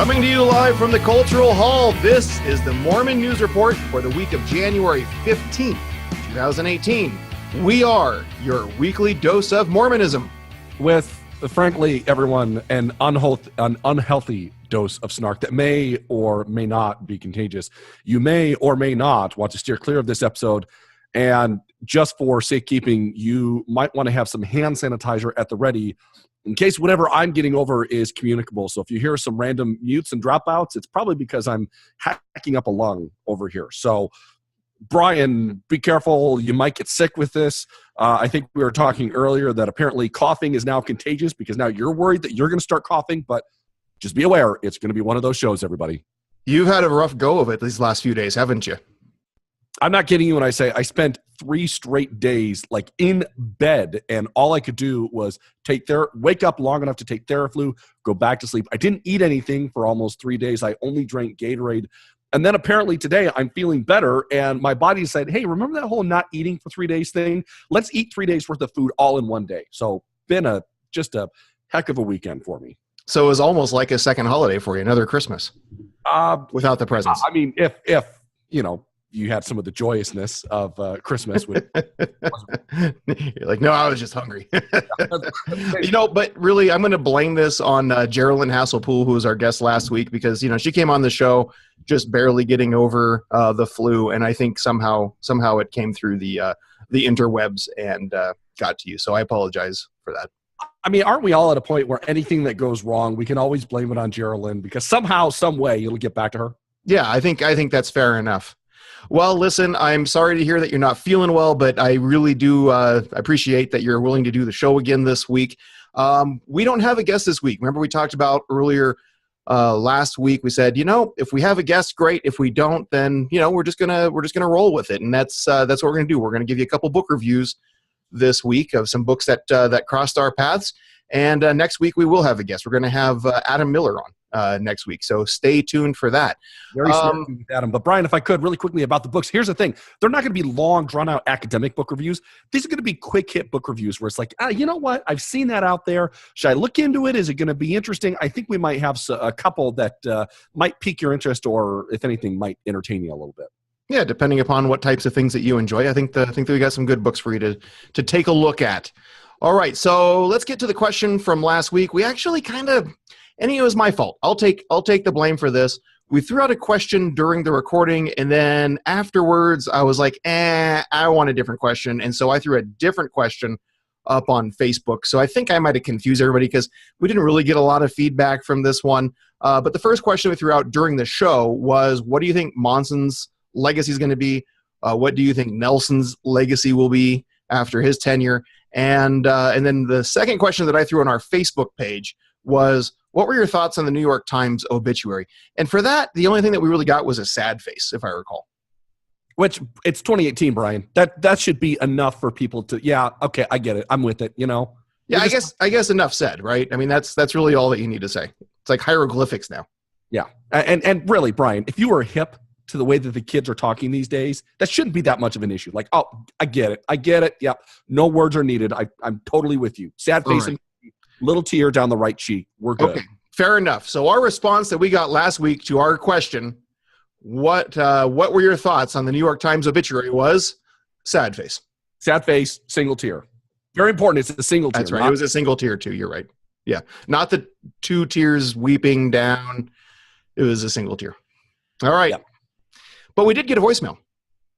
Coming to you live from the Cultural Hall, this is the Mormon News Report for the week of January 15th, 2018. We are your weekly dose of Mormonism. With, frankly, everyone, an unhealthy dose of snark that may or may not be contagious. You may or may not want to steer clear of this episode, and just for safekeeping, you might want to have some hand sanitizer at the ready in case whatever I'm getting over is communicable. So if you hear some random mutes and dropouts, it's probably because I'm hacking up a lung over here. So Brian, be careful. You might get sick with this. I think we were talking earlier that apparently coughing is now contagious because now you're worried that you're going to start coughing, but just be aware, it's going to be one of those shows, everybody. You've had a rough go of it these last few days, haven't you? I'm not kidding you when I say I spent 3 straight days like in bed, and all I could do was wake up long enough to take Theraflu, go back to sleep. I didn't eat anything for almost 3 days. I only drank Gatorade. And then apparently today I'm feeling better, and my body said, hey, remember that whole not eating for 3 days thing? Let's eat 3 days worth of food all in one day. So been just a heck of a weekend for me. So it was almost like a second holiday for you, another Christmas without the presents. I mean, if you had some of the joyousness of Christmas. You're like, no, I was just hungry. But really, I'm going to blame this on Geraldine Hasselpool, who was our guest last week, because, she came on the show just barely getting over the flu. And I think somehow it came through the interwebs and got to you. So I apologize for that. I mean, aren't we all at a point where anything that goes wrong, we can always blame it on Geraldine because somehow, some way, it'll get back to her? Yeah, I think that's fair enough. Well, listen, I'm sorry to hear that you're not feeling well, but I really do appreciate that you're willing to do the show again this week. We don't have a guest this week. Remember we talked about earlier last week, we said, if we have a guest, great. If we don't, then, we're just gonna roll with it. And that's what we're going to do. We're going to give you a couple book reviews this week of some books that crossed our paths. And next week we will have a guest. We're going to have Adam Miller on next week. So stay tuned for that. Very smart with Adam. But Brian, if I could really quickly about the books, here's the thing. They're not going to be long, drawn out academic book reviews. These are going to be quick hit book reviews where it's like, you know what? I've seen that out there. Should I look into it? Is it going to be interesting? I think we might have a couple that might pique your interest or, if anything, might entertain you a little bit. Yeah, depending upon what types of things that you enjoy. I think that we got some good books for you to take a look at. All right, so let's get to the question from last week. We actually and it was my fault. I'll take the blame for this. We threw out a question during the recording, and then afterwards I was like, I want a different question. And so I threw a different question up on Facebook. So I think I might have confused everybody because we didn't really get a lot of feedback from this one. But the first question we threw out during the show was, what do you think Monson's legacy is going to be? What do you think Nelson's legacy will be after his tenure? And then the second question that I threw on our Facebook page was, what were your thoughts on the New York Times obituary? And for that, the only thing that we really got was a sad face, if I recall. Which, it's 2018, Brian. That should be enough for people to, yeah, okay, I get it. I'm with it, Yeah, I guess enough said, right? I mean, that's really all that you need to say. It's like hieroglyphics now. Yeah, and really, Brian, if you were hip to the way that the kids are talking these days, that shouldn't be that much of an issue. Like, oh, I get it. Yep, no words are needed. I'm totally with you. Sad face and little tear down the right cheek. We're good. Okay, fair enough. So our response that we got last week to our question, what were your thoughts on the New York Times obituary, was sad face. Sad face, single tear. Very important. It's a single tear. That's right. It was a single tear too. You're right. Yeah. Not the 2 tears weeping down. It was a single tear. All right. Yeah. But we did get a voicemail.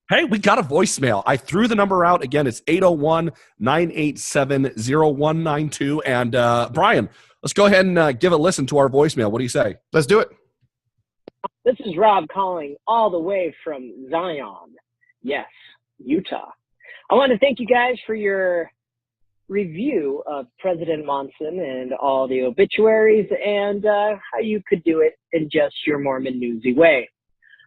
Hey, we got a voicemail. I threw the number out. Again, it's 801-987-0192. And Brian, let's go ahead and give a listen to our voicemail. What do you say? Let's do it. This is Rob calling all the way from Zion. Yes, Utah. I want to thank you guys for your review of President Monson and all the obituaries and how you could do it in just your Mormon newsy way.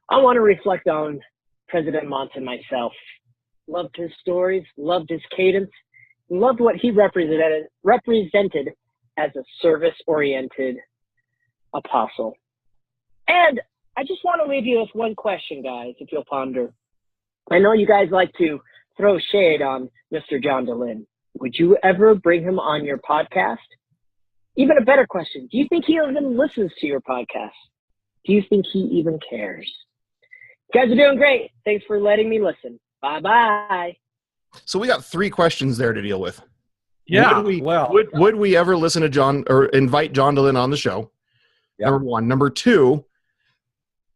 I want to reflect on President Monson myself. Loved his stories, loved his cadence, loved what he represented as a service-oriented apostle. And I just want to leave you with one question, guys, if you'll ponder. I know you guys like to throw shade on Mr. John DeLynn. Would you ever bring him on your podcast? Even a better question. Do you think he even listens to your podcast? Do you think he even cares? You guys are doing great. Thanks for letting me listen. Bye-bye. So we got 3 questions there to deal with. Yeah. Would we ever listen to John or invite John DeLynn on the show? Yeah. Number 1. Number 2,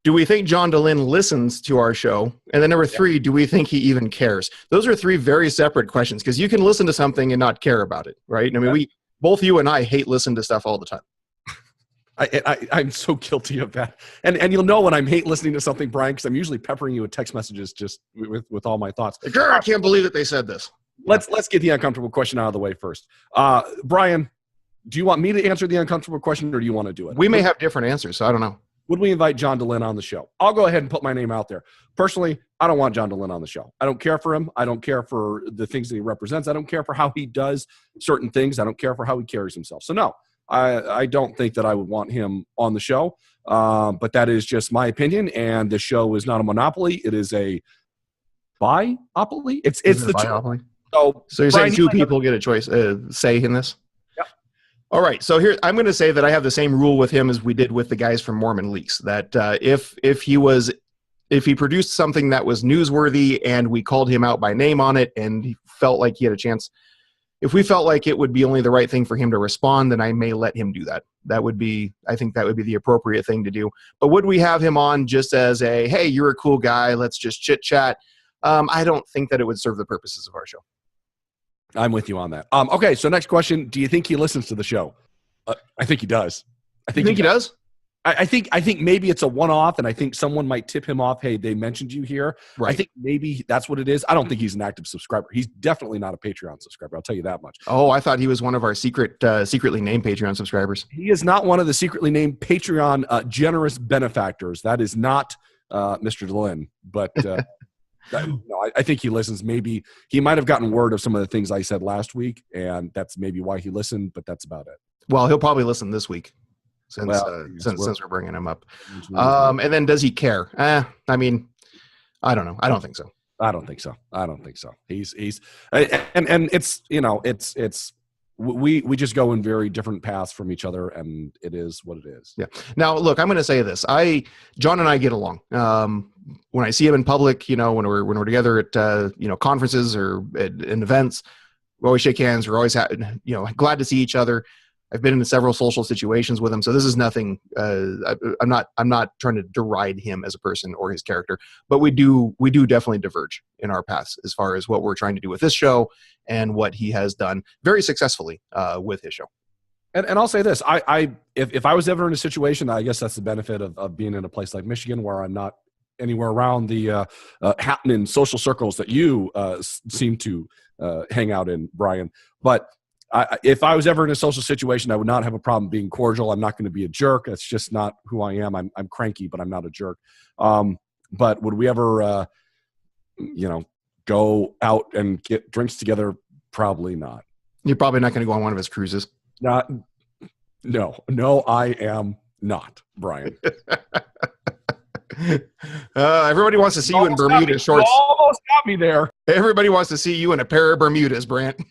do we think John DeLynn listens to our show? And then number 3, do we think he even cares? Those are 3 very separate questions, because you can listen to something and not care about it, right? I mean, both you and I hate listening to stuff all the time. I'm so guilty of that. And you'll know when I'm hate listening to something, Brian, because I'm usually peppering you with text messages just with all my thoughts. Like, I can't believe that they said this. Let's get the uncomfortable question out of the way first. Brian, do you want me to answer the uncomfortable question, or do you want to do it? We may have different answers, so I don't know. Would we invite John DeLynn on the show? I'll go ahead and put my name out there. Personally, I don't want John DeLynn on the show. I don't care for him. I don't care for the things that he represents. I don't care for how he does certain things. I don't care for how he carries himself. So no, I don't think that I would want him on the show. But that is just my opinion. And the show is not a monopoly. It is a biopoly. It's the biopoly. So you're Brian, saying 2 people get a choice, say in this? All right, so here I'm going to say that I have the same rule with him as we did with the guys from Mormon Leaks. That if he produced something that was newsworthy and we called him out by name on it, and he felt like he had a chance, if we felt like it would be only the right thing for him to respond, then I may let him do that. I think that would be the appropriate thing to do. But would we have him on just as a, hey, you're a cool guy, let's just chit chat? I don't think that it would serve the purposes of our show. I'm with you on that. Okay, so next question. Do you think he listens to the show? I think he does. I think he does. I think maybe it's a one-off, and I think someone might tip him off, hey, they mentioned you here. Right. I think maybe that's what it is. I don't think he's an active subscriber. He's definitely not a Patreon subscriber. I'll tell you that much. Oh, I thought he was one of our secretly named Patreon subscribers. He is not one of the secretly named Patreon generous benefactors. That is not Mr. DeLynn, but... No, I think he listens. Maybe he might have gotten word of some of the things I said last week, and that's maybe why he listened, but that's about it. Well, he'll probably listen this week since we're bringing him up. And then does he care? I mean, I don't know. I don't think so. I don't think so. He's and it's, it's we just go in very different paths from each other, and it is what it is. Yeah. Now, look, I'm going to say this. John and I get along. When I see him in public, when we're together at conferences or in events, we always shake hands. We're always glad to see each other. I've been in several social situations with him, so this is nothing. I'm not trying to deride him as a person or his character, but we do definitely diverge in our paths as far as what we're trying to do with this show and what he has done very successfully with his show. And I'll say this: if I was ever in a situation, I guess that's the benefit of being in a place like Michigan, where I'm not anywhere around the happening social circles that you seem to hang out in, Brian. But if I was ever in a social situation, I would not have a problem being cordial. I'm not going to be a jerk. That's just not who I am. I'm cranky, but I'm not a jerk. But would we ever, go out and get drinks together? Probably not. You're probably not going to go on one of his cruises. No, I am not, Brian. Everybody wants to see you in Bermuda shorts. You almost got me there. Everybody wants to see you in a pair of Bermudas, Brandt.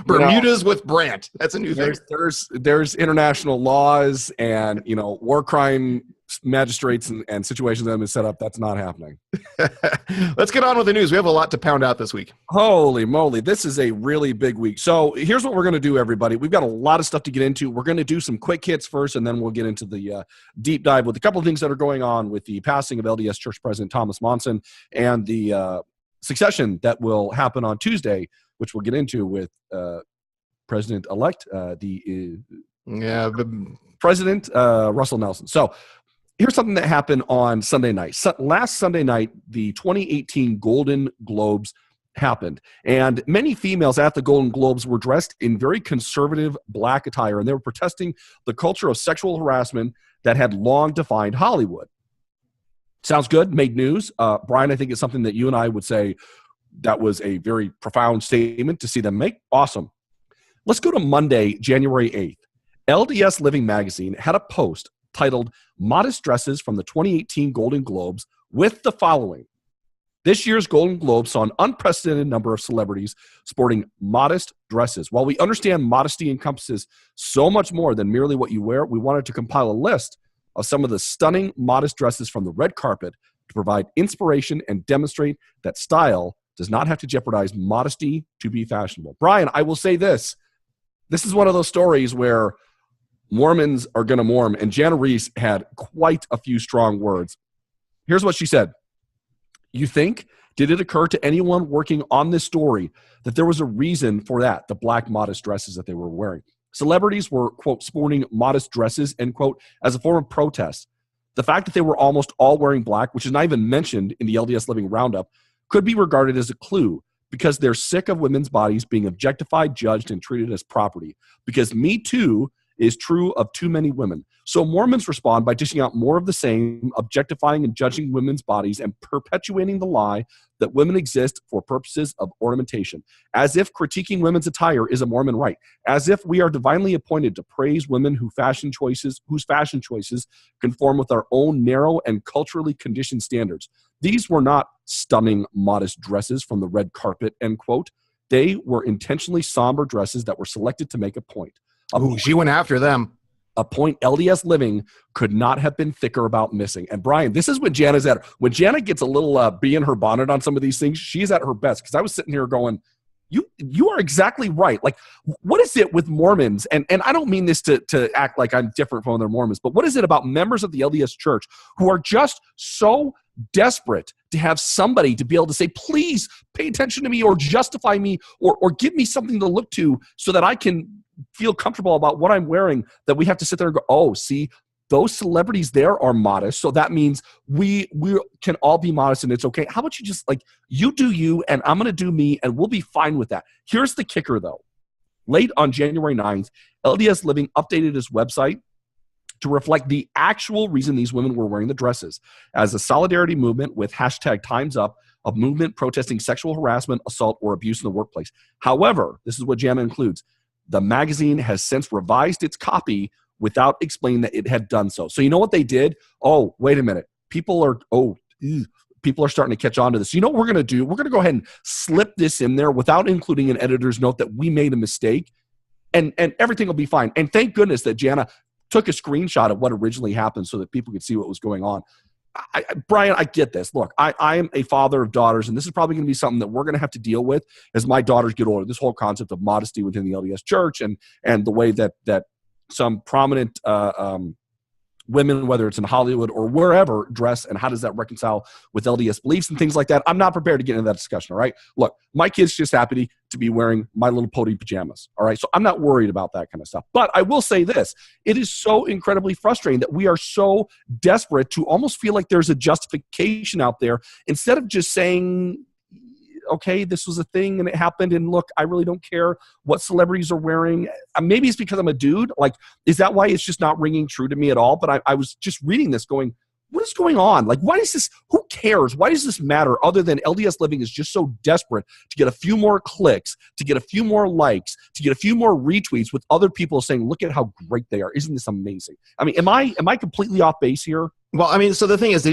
Bermudas with Brandt. That's a new thing. There's international laws and war crime magistrates and situations that have been set up. That's not happening. Let's get on with the news. We have a lot to pound out this week. Holy moly, this is a really big week. So here's what we're going to do, everybody. We've got a lot of stuff to get into. We're going to do some quick hits first, and then we'll get into the deep dive with a couple of things that are going on with the passing of LDS Church President Thomas Monson and the succession that will happen on Tuesday, which we'll get into with President-elect, President Russell Nelson. So here's something that happened on Sunday night. Last Sunday night, the 2018 Golden Globes happened, and many females at the Golden Globes were dressed in very conservative black attire, and they were protesting the culture of sexual harassment that had long defined Hollywood. Sounds good, made news. Brian, I think it's something that you and I would say that was a very profound statement to see them make. Awesome. Let's go to Monday, January 8th. LDS Living Magazine had a post titled Modest Dresses from the 2018 Golden Globes with the following. This year's Golden Globe saw an unprecedented number of celebrities sporting modest dresses. While we understand modesty encompasses so much more than merely what you wear, we wanted to compile a list of some of the stunning modest dresses from the red carpet to provide inspiration and demonstrate that style does not have to jeopardize modesty to be fashionable. Brian, I will say this. This is one of those stories where Mormons are going to morm, and Jana Reese had quite a few strong words. Here's what she said. You think, did it occur to anyone working on this story that there was a reason for that, the black modest dresses that they were wearing? Celebrities were, quote, sporting modest dresses, end quote, as a form of protest. The fact that they were almost all wearing black, which is not even mentioned in the LDS Living Roundup, could be regarded as a clue because they're sick of women's bodies being objectified, judged, and treated as property. Because Me Too is true of too many women. So Mormons respond by dishing out more of the same, objectifying and judging women's bodies and perpetuating the lie that women exist for purposes of ornamentation, as if critiquing women's attire is a Mormon right, as if we are divinely appointed to praise women whose fashion choices conform with our own narrow and culturally conditioned standards. These were not stunning, modest dresses from the red carpet, end quote. They were intentionally somber dresses that were selected to make a point. She went after them. A point LDS Living could not have been thicker about missing. And Brian, this is when Jana's at. When Jana gets a little bee in her bonnet on some of these things, she's at her best. Because I was sitting here going, you are exactly right. Like, what is it with Mormons? And I don't mean this to act like I'm different from other Mormons, but what is it about members of the LDS Church who are just so desperate to have somebody to be able to say, please pay attention to me or justify me or give me something to look to so that I can feel comfortable about what I'm wearing, that we have to sit there and go, oh, see, those celebrities there are modest. So that means we can all be modest and it's okay. How about you just you do you and I'm going to do me and we'll be fine with that. Here's the kicker though. Late on January 9th, LDS Living updated his website to reflect the actual reason these women were wearing the dresses as a solidarity movement with hashtag Time's Up, a movement protesting sexual harassment, assault, or abuse in the workplace. However, this is what JAMA includes. The magazine has since revised its copy without explaining that it had done so. So you know what they did? Oh, wait a minute. People are starting to catch on to this. You know what we're going to do? We're going to go ahead and slip this in there without including an editor's note that we made a mistake, and everything will be fine. And thank goodness that Jana took a screenshot of what originally happened so that people could see what was going on. Brian, I get this. Look, I am a father of daughters, and this is probably going to be something that we're going to have to deal with as my daughters get older. This whole concept of modesty within the LDS Church and the way that some prominent women, whether it's in Hollywood or wherever, dress, and how does that reconcile with LDS beliefs and things like that. I'm not prepared to get into that discussion, all right? Look, my kid's just happy to be wearing My Little Pony pajamas, all right? So I'm not worried about that kind of stuff. But I will say this. It is so incredibly frustrating that we are so desperate to almost feel like there's a justification out there instead of just saying, okay, this was a thing and it happened, and look, I really don't care what celebrities are wearing. Maybe it's because I'm a dude. Like, is that why it's just not ringing true to me at all? But I was just reading this going, what is going on? Like, why is this, who cares? Why does this matter other than LDS Living is just so desperate to get a few more clicks, to get a few more likes, to get a few more retweets with other people saying, look at how great they are. Isn't this amazing? I mean, am I completely off base here? Well, I mean, so the thing is,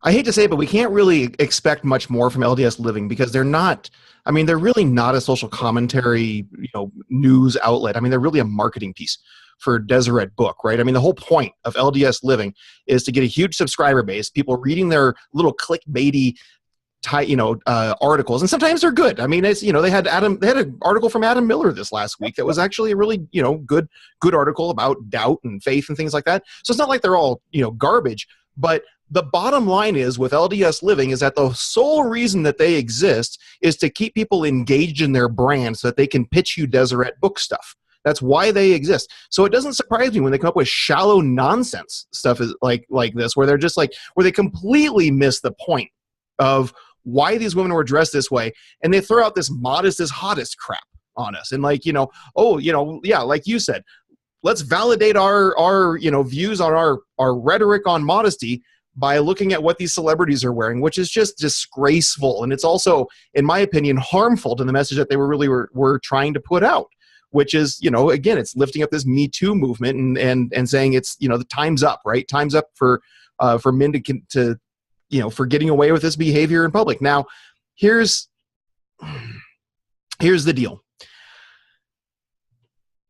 I hate to say it, but we can't really expect much more from LDS Living because they're really not a social commentary, news outlet. I mean, they're really a marketing piece for Deseret Book, right? I mean, the whole point of LDS Living is to get a huge subscriber base, people reading their little clickbaity articles, and sometimes they're good. I mean, it's, they had an article from Adam Miller this last week that was actually a really, good article about doubt and faith and things like that. So it's not like they're all, garbage, but the bottom line is with LDS Living is that the sole reason that they exist is to keep people engaged in their brand so that they can pitch you Deseret Book stuff. That's why they exist. So it doesn't surprise me when they come up with shallow nonsense stuff is like this, where they're just where they completely miss the point of why these women were dressed this way, and they throw out this modest is hottest crap on us. And like you said, let's validate our views on our rhetoric on modesty by looking at what these celebrities are wearing, which is just disgraceful. And it's also, in my opinion, harmful to the message that they were trying to put out, which is, again, it's lifting up this Me Too movement and saying it's, the time's up, right? Time's up for men to for getting away with this behavior in public. Now, here's the deal.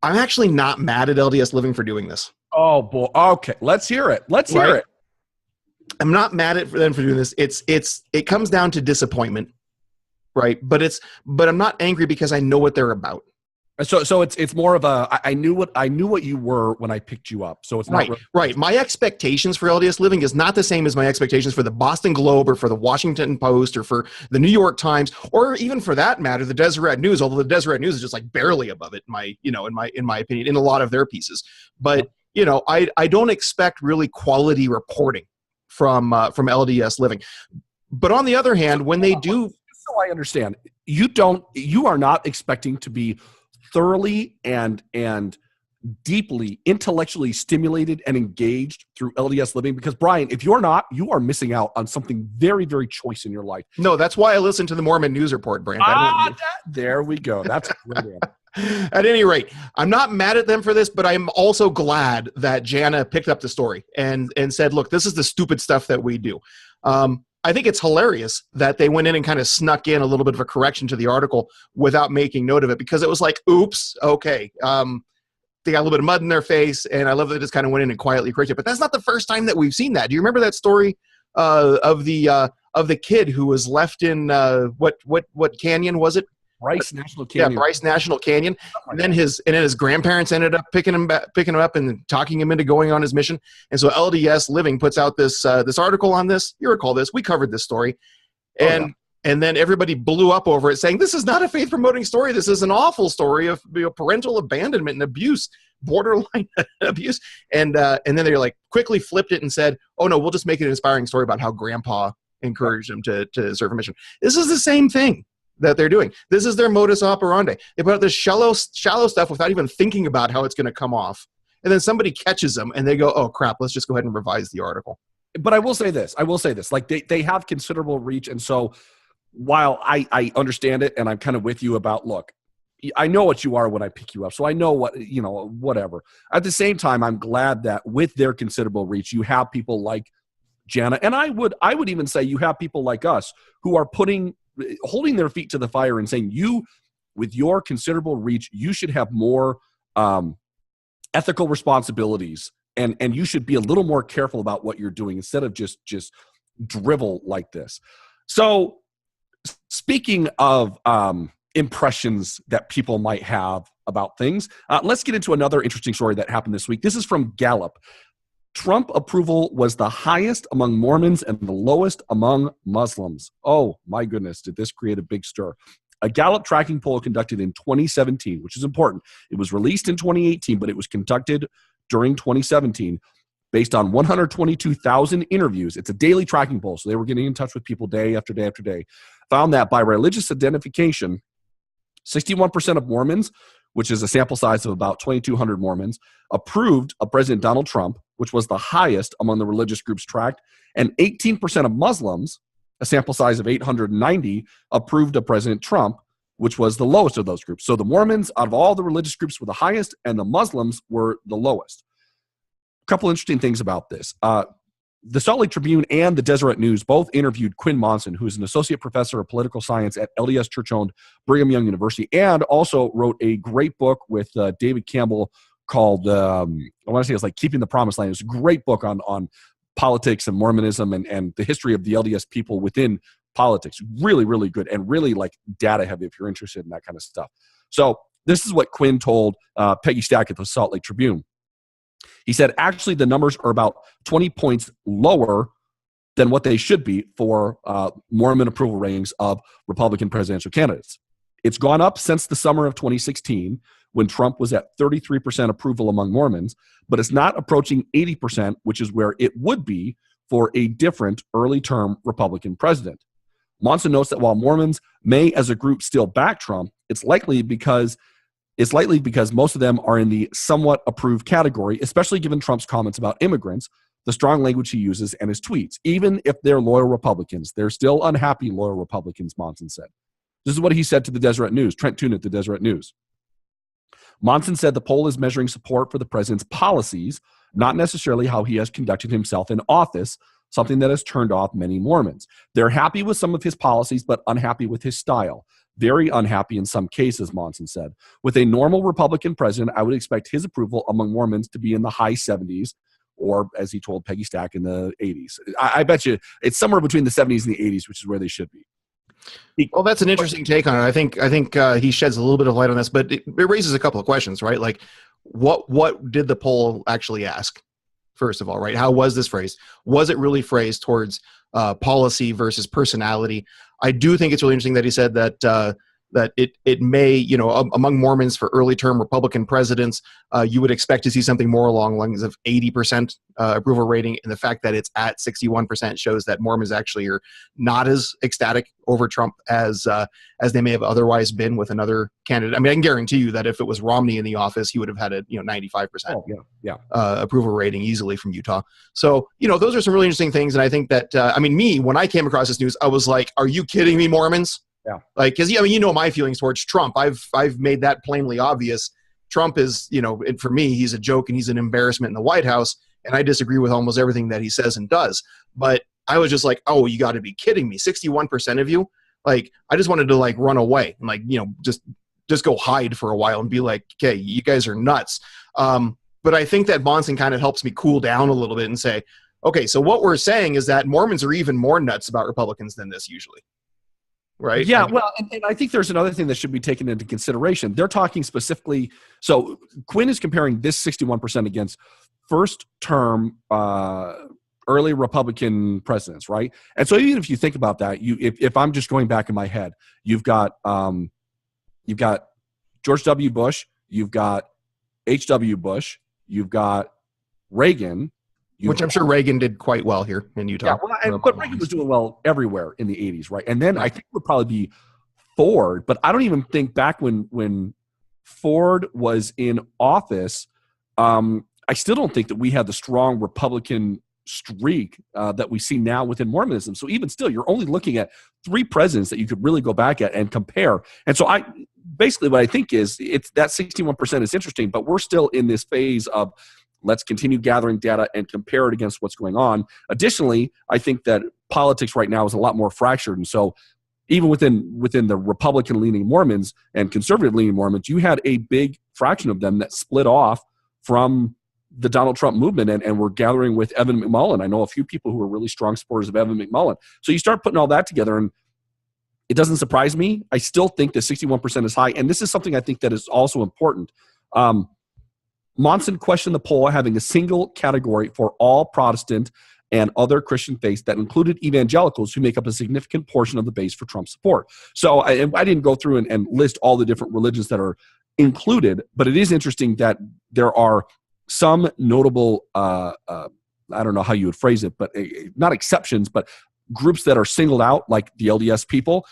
I'm actually not mad at LDS Living for doing this. Oh boy. Okay, let's hear it. Hear it. I'm not mad at them for doing this. It comes down to disappointment, right? But I'm not angry because I know what they're about. So it's more of a I knew what you were when I picked you up. So it's not right. My expectations for LDS Living is not the same as my expectations for the Boston Globe or for the Washington Post or for the New York Times or even for that matter the Deseret News. Although the Deseret News is just like barely above it, in my opinion, in a lot of their pieces. But I don't expect really quality reporting from LDS Living. But on the other hand, when they do, so I understand, you are not expecting to be thoroughly and deeply intellectually stimulated and engaged through LDS Living, because Brian, if you're not, you are missing out on something very, very choice in your life. No, that's why I listen to the Mormon News Report, Brandt. There we go. That's brilliant. At any rate, I'm not mad at them for this, but I'm also glad that Jana picked up the story and said, look, this is the stupid stuff that we do. I think it's hilarious that they went in and kind of snuck in a little bit of a correction to the article without making note of it, because it was like, oops, okay. They got a little bit of mud in their face, and I love that they just kind of went in and quietly corrected it. But that's not the first time that we've seen that. Do you remember that story of the kid who was left in what canyon was it? Bryce National Canyon. Yeah, Bryce National Canyon. And then his grandparents ended up picking him up and talking him into going on his mission. And so LDS Living puts out this article on this. You recall this? We covered this story, and then everybody blew up over it, saying this is not a faith promoting story. This is an awful story of parental abandonment and abuse, borderline abuse. And then they like quickly flipped it and said, oh no, we'll just make it an inspiring story about how Grandpa encouraged him to serve a mission. This is the same thing that they're doing. This is their modus operandi. They put out this shallow stuff without even thinking about how it's going to come off. And then somebody catches them and they go, oh crap, let's just go ahead and revise the article. But I will say this, like they have considerable reach. And so while I understand it and I'm kind of with you about, look, I know what you are when I pick you up. So I know whatever. At the same time, I'm glad that with their considerable reach, you have people like Jana. And I would even say you have people like us who are holding their feet to the fire and saying, you, with your considerable reach, you should have more ethical responsibilities, and you should be a little more careful about what you're doing instead of just drivel like this. So speaking of impressions that people might have about things, let's get into another interesting story that happened this week. This is from Gallup. Trump approval was the highest among Mormons and the lowest among Muslims. Oh, my goodness, did this create a big stir? A Gallup tracking poll conducted in 2017, which is important. It was released in 2018, but it was conducted during 2017 based on 122,000 interviews. It's a daily tracking poll, so they were getting in touch with people day after day after day. Found that by religious identification, 61% of Mormons, which is a sample size of about 2,200 Mormons, approved of President Donald Trump, which was the highest among the religious groups tracked, and 18% of Muslims, a sample size of 890, approved of President Trump, which was the lowest of those groups. So the Mormons, out of all the religious groups, were the highest, and the Muslims were the lowest. A couple interesting things about this. The Salt Lake Tribune and the Deseret News both interviewed Quinn Monson, who is an associate professor of political science at LDS Church-owned Brigham Young University, and also wrote a great book with David Campbell called, I want to say it's like Keeping the Promised Land. It's a great book on politics and Mormonism and the history of the LDS people within politics. Really, really good and really like data heavy if you're interested in that kind of stuff. So this is what Quinn told Peggy Stack at the Salt Lake Tribune. He said, actually, the numbers are about 20 points lower than what they should be for Mormon approval ratings of Republican presidential candidates. It's gone up since the summer of 2016, when Trump was at 33% approval among Mormons, but it's not approaching 80%, which is where it would be for a different early-term Republican president. Monson notes that while Mormons may, as a group, still back Trump, it's likely because most of them are in the somewhat approved category, especially given Trump's comments about immigrants, the strong language he uses, and his tweets. Even if they're loyal Republicans, they're still unhappy loyal Republicans, Monson said. This is what he said to the Deseret News, Trent Toon at the Deseret News. Monson said the poll is measuring support for the president's policies, not necessarily how he has conducted himself in office, something that has turned off many Mormons. They're happy with some of his policies, but unhappy with his style. Very unhappy in some cases, Monson said. With a normal Republican president, I would expect his approval among Mormons to be in the high 70s, or as he told Peggy Stack, in the 80s. I bet you it's somewhere between the 70s and the 80s, which is where they should be. Well, that's an interesting take on it. I think he sheds a little bit of light on this, but it raises a couple of questions, right? Like, what did the poll actually ask? First of all, right? How was this phrased? Was it really phrased towards policy versus personality? I do think it's really interesting that he said that that it may, you know, among Mormons for early term Republican presidents, you would expect to see something more along the lines of 80% approval rating, and the fact that it's at 61% shows that Mormons actually are not as ecstatic over Trump as they may have otherwise been with another candidate. I mean, I can guarantee you that if it was Romney in the office, he would have had a 95% approval rating easily from Utah. So those are some really interesting things, and I think that when I came across this news, I was like, "Are you kidding me, Mormons?" Yeah. Like, because my feelings towards Trump. I've made that plainly obvious. Trump is, for me, he's a joke and he's an embarrassment in the White House, and I disagree with almost everything that he says and does. But I was just like, oh, you got to be kidding me! 61% of you. Like, I just wanted to run away and just go hide for a while and be like, okay, you guys are nuts. But I think that Monson kind of helps me cool down a little bit and say, okay, so what we're saying is that Mormons are even more nuts about Republicans than this usually. Right. Yeah. Well, and I think there's another thing that should be taken into consideration. They're talking specifically. So Quinn is comparing this 61% against first term early Republican presidents. Right. And so even if you think about that, if I'm just going back in my head, you've got George W. Bush, you've got H.W. Bush, you've got Reagan. Which I'm sure Reagan did quite well here in Utah. Yeah, but Reagan was doing well everywhere in the 80s, right? And then I think it would probably be Ford, but I don't even think back when Ford was in office, I still don't think that we had the strong Republican streak that we see now within Mormonism. So even still, you're only looking at 3 presidents that you could really go back at and compare. And so basically what I think is it's that 61% is interesting, but we're still in this phase of let's continue gathering data and compare it against what's going on. Additionally, I think that politics right now is a lot more fractured. And so even within the Republican-leaning Mormons and conservative-leaning Mormons, you had a big fraction of them that split off from the Donald Trump movement and were gathering with Evan McMullin. I know a few people who are really strong supporters of Evan McMullin. So you start putting all that together, and it doesn't surprise me. I still think that 61% is high, and this is something I think that is also important. Monson questioned the poll having a single category for all Protestant and other Christian faiths that included evangelicals, who make up a significant portion of the base for Trump support. So I didn't go through and list all the different religions that are included, but it is interesting that there are some notable, I don't know how you would phrase it, but not exceptions, but groups that are singled out, like the LDS people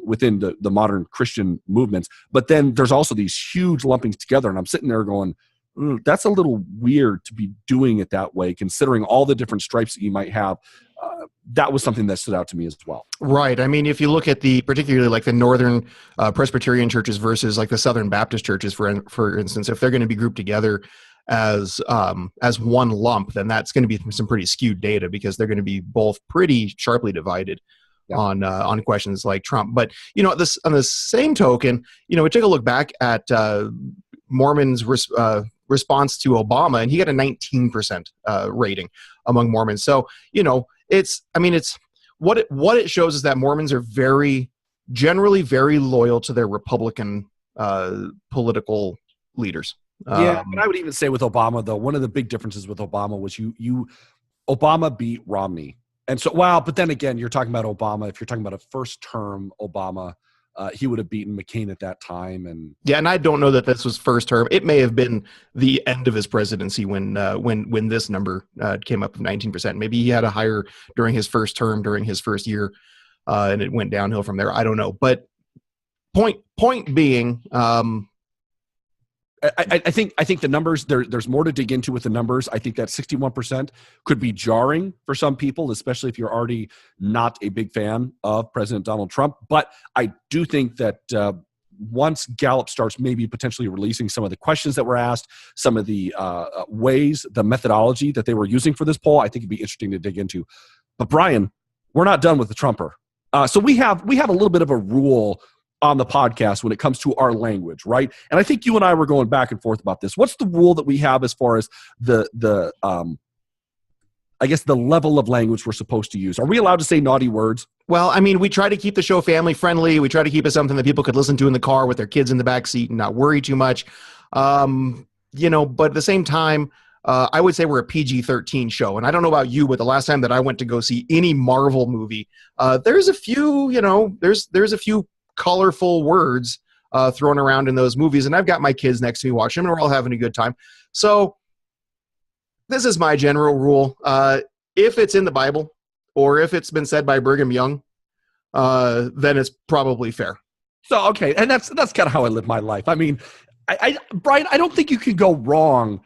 within the modern Christian movements. But then there's also these huge lumpings together, and I'm sitting there going, that's a little weird to be doing it that way, considering all the different stripes that you might have. That was something that stood out to me as well. Right. I mean, if you look at particularly like the Northern Presbyterian churches versus like the Southern Baptist churches, for instance, if they're going to be grouped together as one lump, then that's going to be some pretty skewed data, because they're going to be both pretty sharply divided on questions like Trump. But on the same token, we take a look back at Mormons' response to Obama, and he got a 19% rating among Mormons. So it's what it shows is that Mormons are generally very loyal to their Republican political leaders. Yeah, and I would even say with Obama, though, one of the big differences with Obama was Obama beat Romney. And so, but then again, you're talking about Obama. If you're talking about a first-term Obama, he would have beaten McCain at that time. And I don't know that this was first term. It may have been the end of his presidency when this number came up of 19%. Maybe he had a higher during his first term, during his first year, and it went downhill from there. I don't know. But point being, I think the numbers, there's more to dig into with the numbers. I think that 61% could be jarring for some people, especially if you're already not a big fan of President Donald Trump. But I do think that once Gallup starts maybe potentially releasing some of the questions that were asked, some of the ways, the methodology that they were using for this poll, I think it'd be interesting to dig into. But Brian, we're not done with the Trumper. So we have a little bit of a rule on the podcast when it comes to our language, right? And I think you and I were going back and forth about this. What's the rule that we have as far as the I guess the level of language we're supposed to use? Are we allowed to say naughty words? Well, I mean, we try to keep the show family friendly. We try to keep it something that people could listen to in the car with their kids in the back seat and not worry too much. You know, but at the same time, I would say we're a PG-13 show. And I don't know about you, but the last time that I went to go see any Marvel movie, there's a few, you know, there's a few colorful words thrown around in those movies. And I've got my kids next to me watching them, and we're all having a good time. So this is my general rule. If it's in the Bible or if it's been said by Brigham Young, then it's probably fair. So, okay. And that's kind of how I live my life. I mean, Brian, I don't think you can go wrong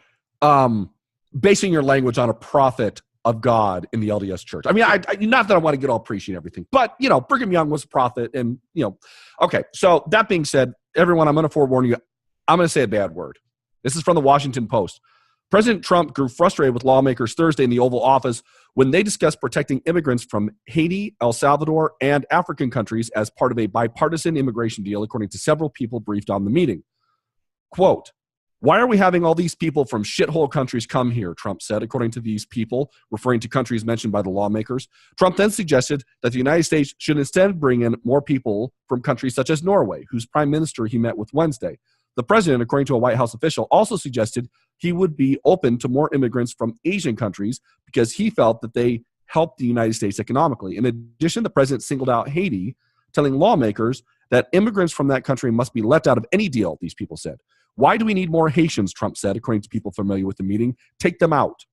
basing your language on a prophet of God in the LDS Church. I mean, I not that I want to get all preachy and everything, but, you know, Brigham Young was a prophet and, you know, okay. So that being said, everyone, I'm going to forewarn you, I'm going to say a bad word. This is from the Washington Post. President Trump grew frustrated with lawmakers Thursday in the Oval Office when they discussed protecting immigrants from Haiti, El Salvador, and African countries as part of a bipartisan immigration deal, according to several people briefed on the meeting. Quote, "Why are we having all these people from shithole countries come here?" Trump said, according to these people, referring to countries mentioned by the lawmakers. Trump then suggested that the United States should instead bring in more people from countries such as Norway, whose prime minister he met with Wednesday. The president, according to a White House official, also suggested he would be open to more immigrants from Asian countries because he felt that they helped the United States economically. In addition, the president singled out Haiti, telling lawmakers that immigrants from that country must be left out of any deal, these people said. "Why do we need more Haitians?" Trump said, according to people familiar with the meeting. "Take them out."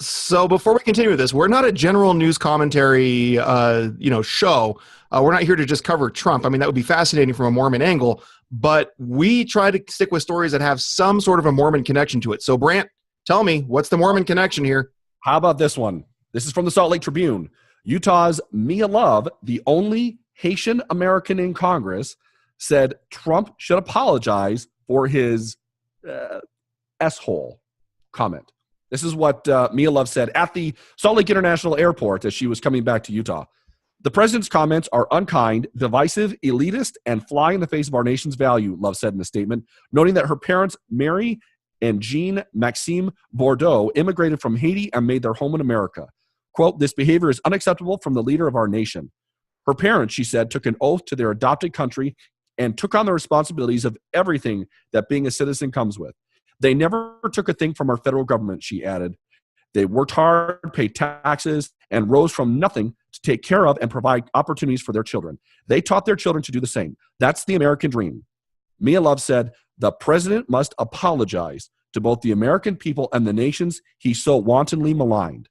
So before we continue with this, we're not a general news commentary, show. We're not here to just cover Trump. I mean, that would be fascinating from a Mormon angle, but we try to stick with stories that have some sort of a Mormon connection to it. So Brandt, tell me, what's the Mormon connection here? How about this one? This is from the Salt Lake Tribune. Utah's Mia Love, the only Haitian American in Congress, said Trump should apologize for his S-hole comment. This is what Mia Love said at the Salt Lake International Airport as she was coming back to Utah. "The president's comments are unkind, divisive, elitist, and fly in the face of our nation's value," Love said in a statement, noting that her parents, Mary and Jean Maxime Bordeaux, immigrated from Haiti and made their home in America. Quote, "This behavior is unacceptable from the leader of our nation." Her parents, she said, took an oath to their adopted country and took on the responsibilities of everything that being a citizen comes with. "They never took a thing from our federal government," she added. "They worked hard, paid taxes, and rose from nothing to take care of and provide opportunities for their children. They taught their children to do the same. That's the American dream." Mia Love said, "The president must apologize to both the American people and the nations he so wantonly maligned."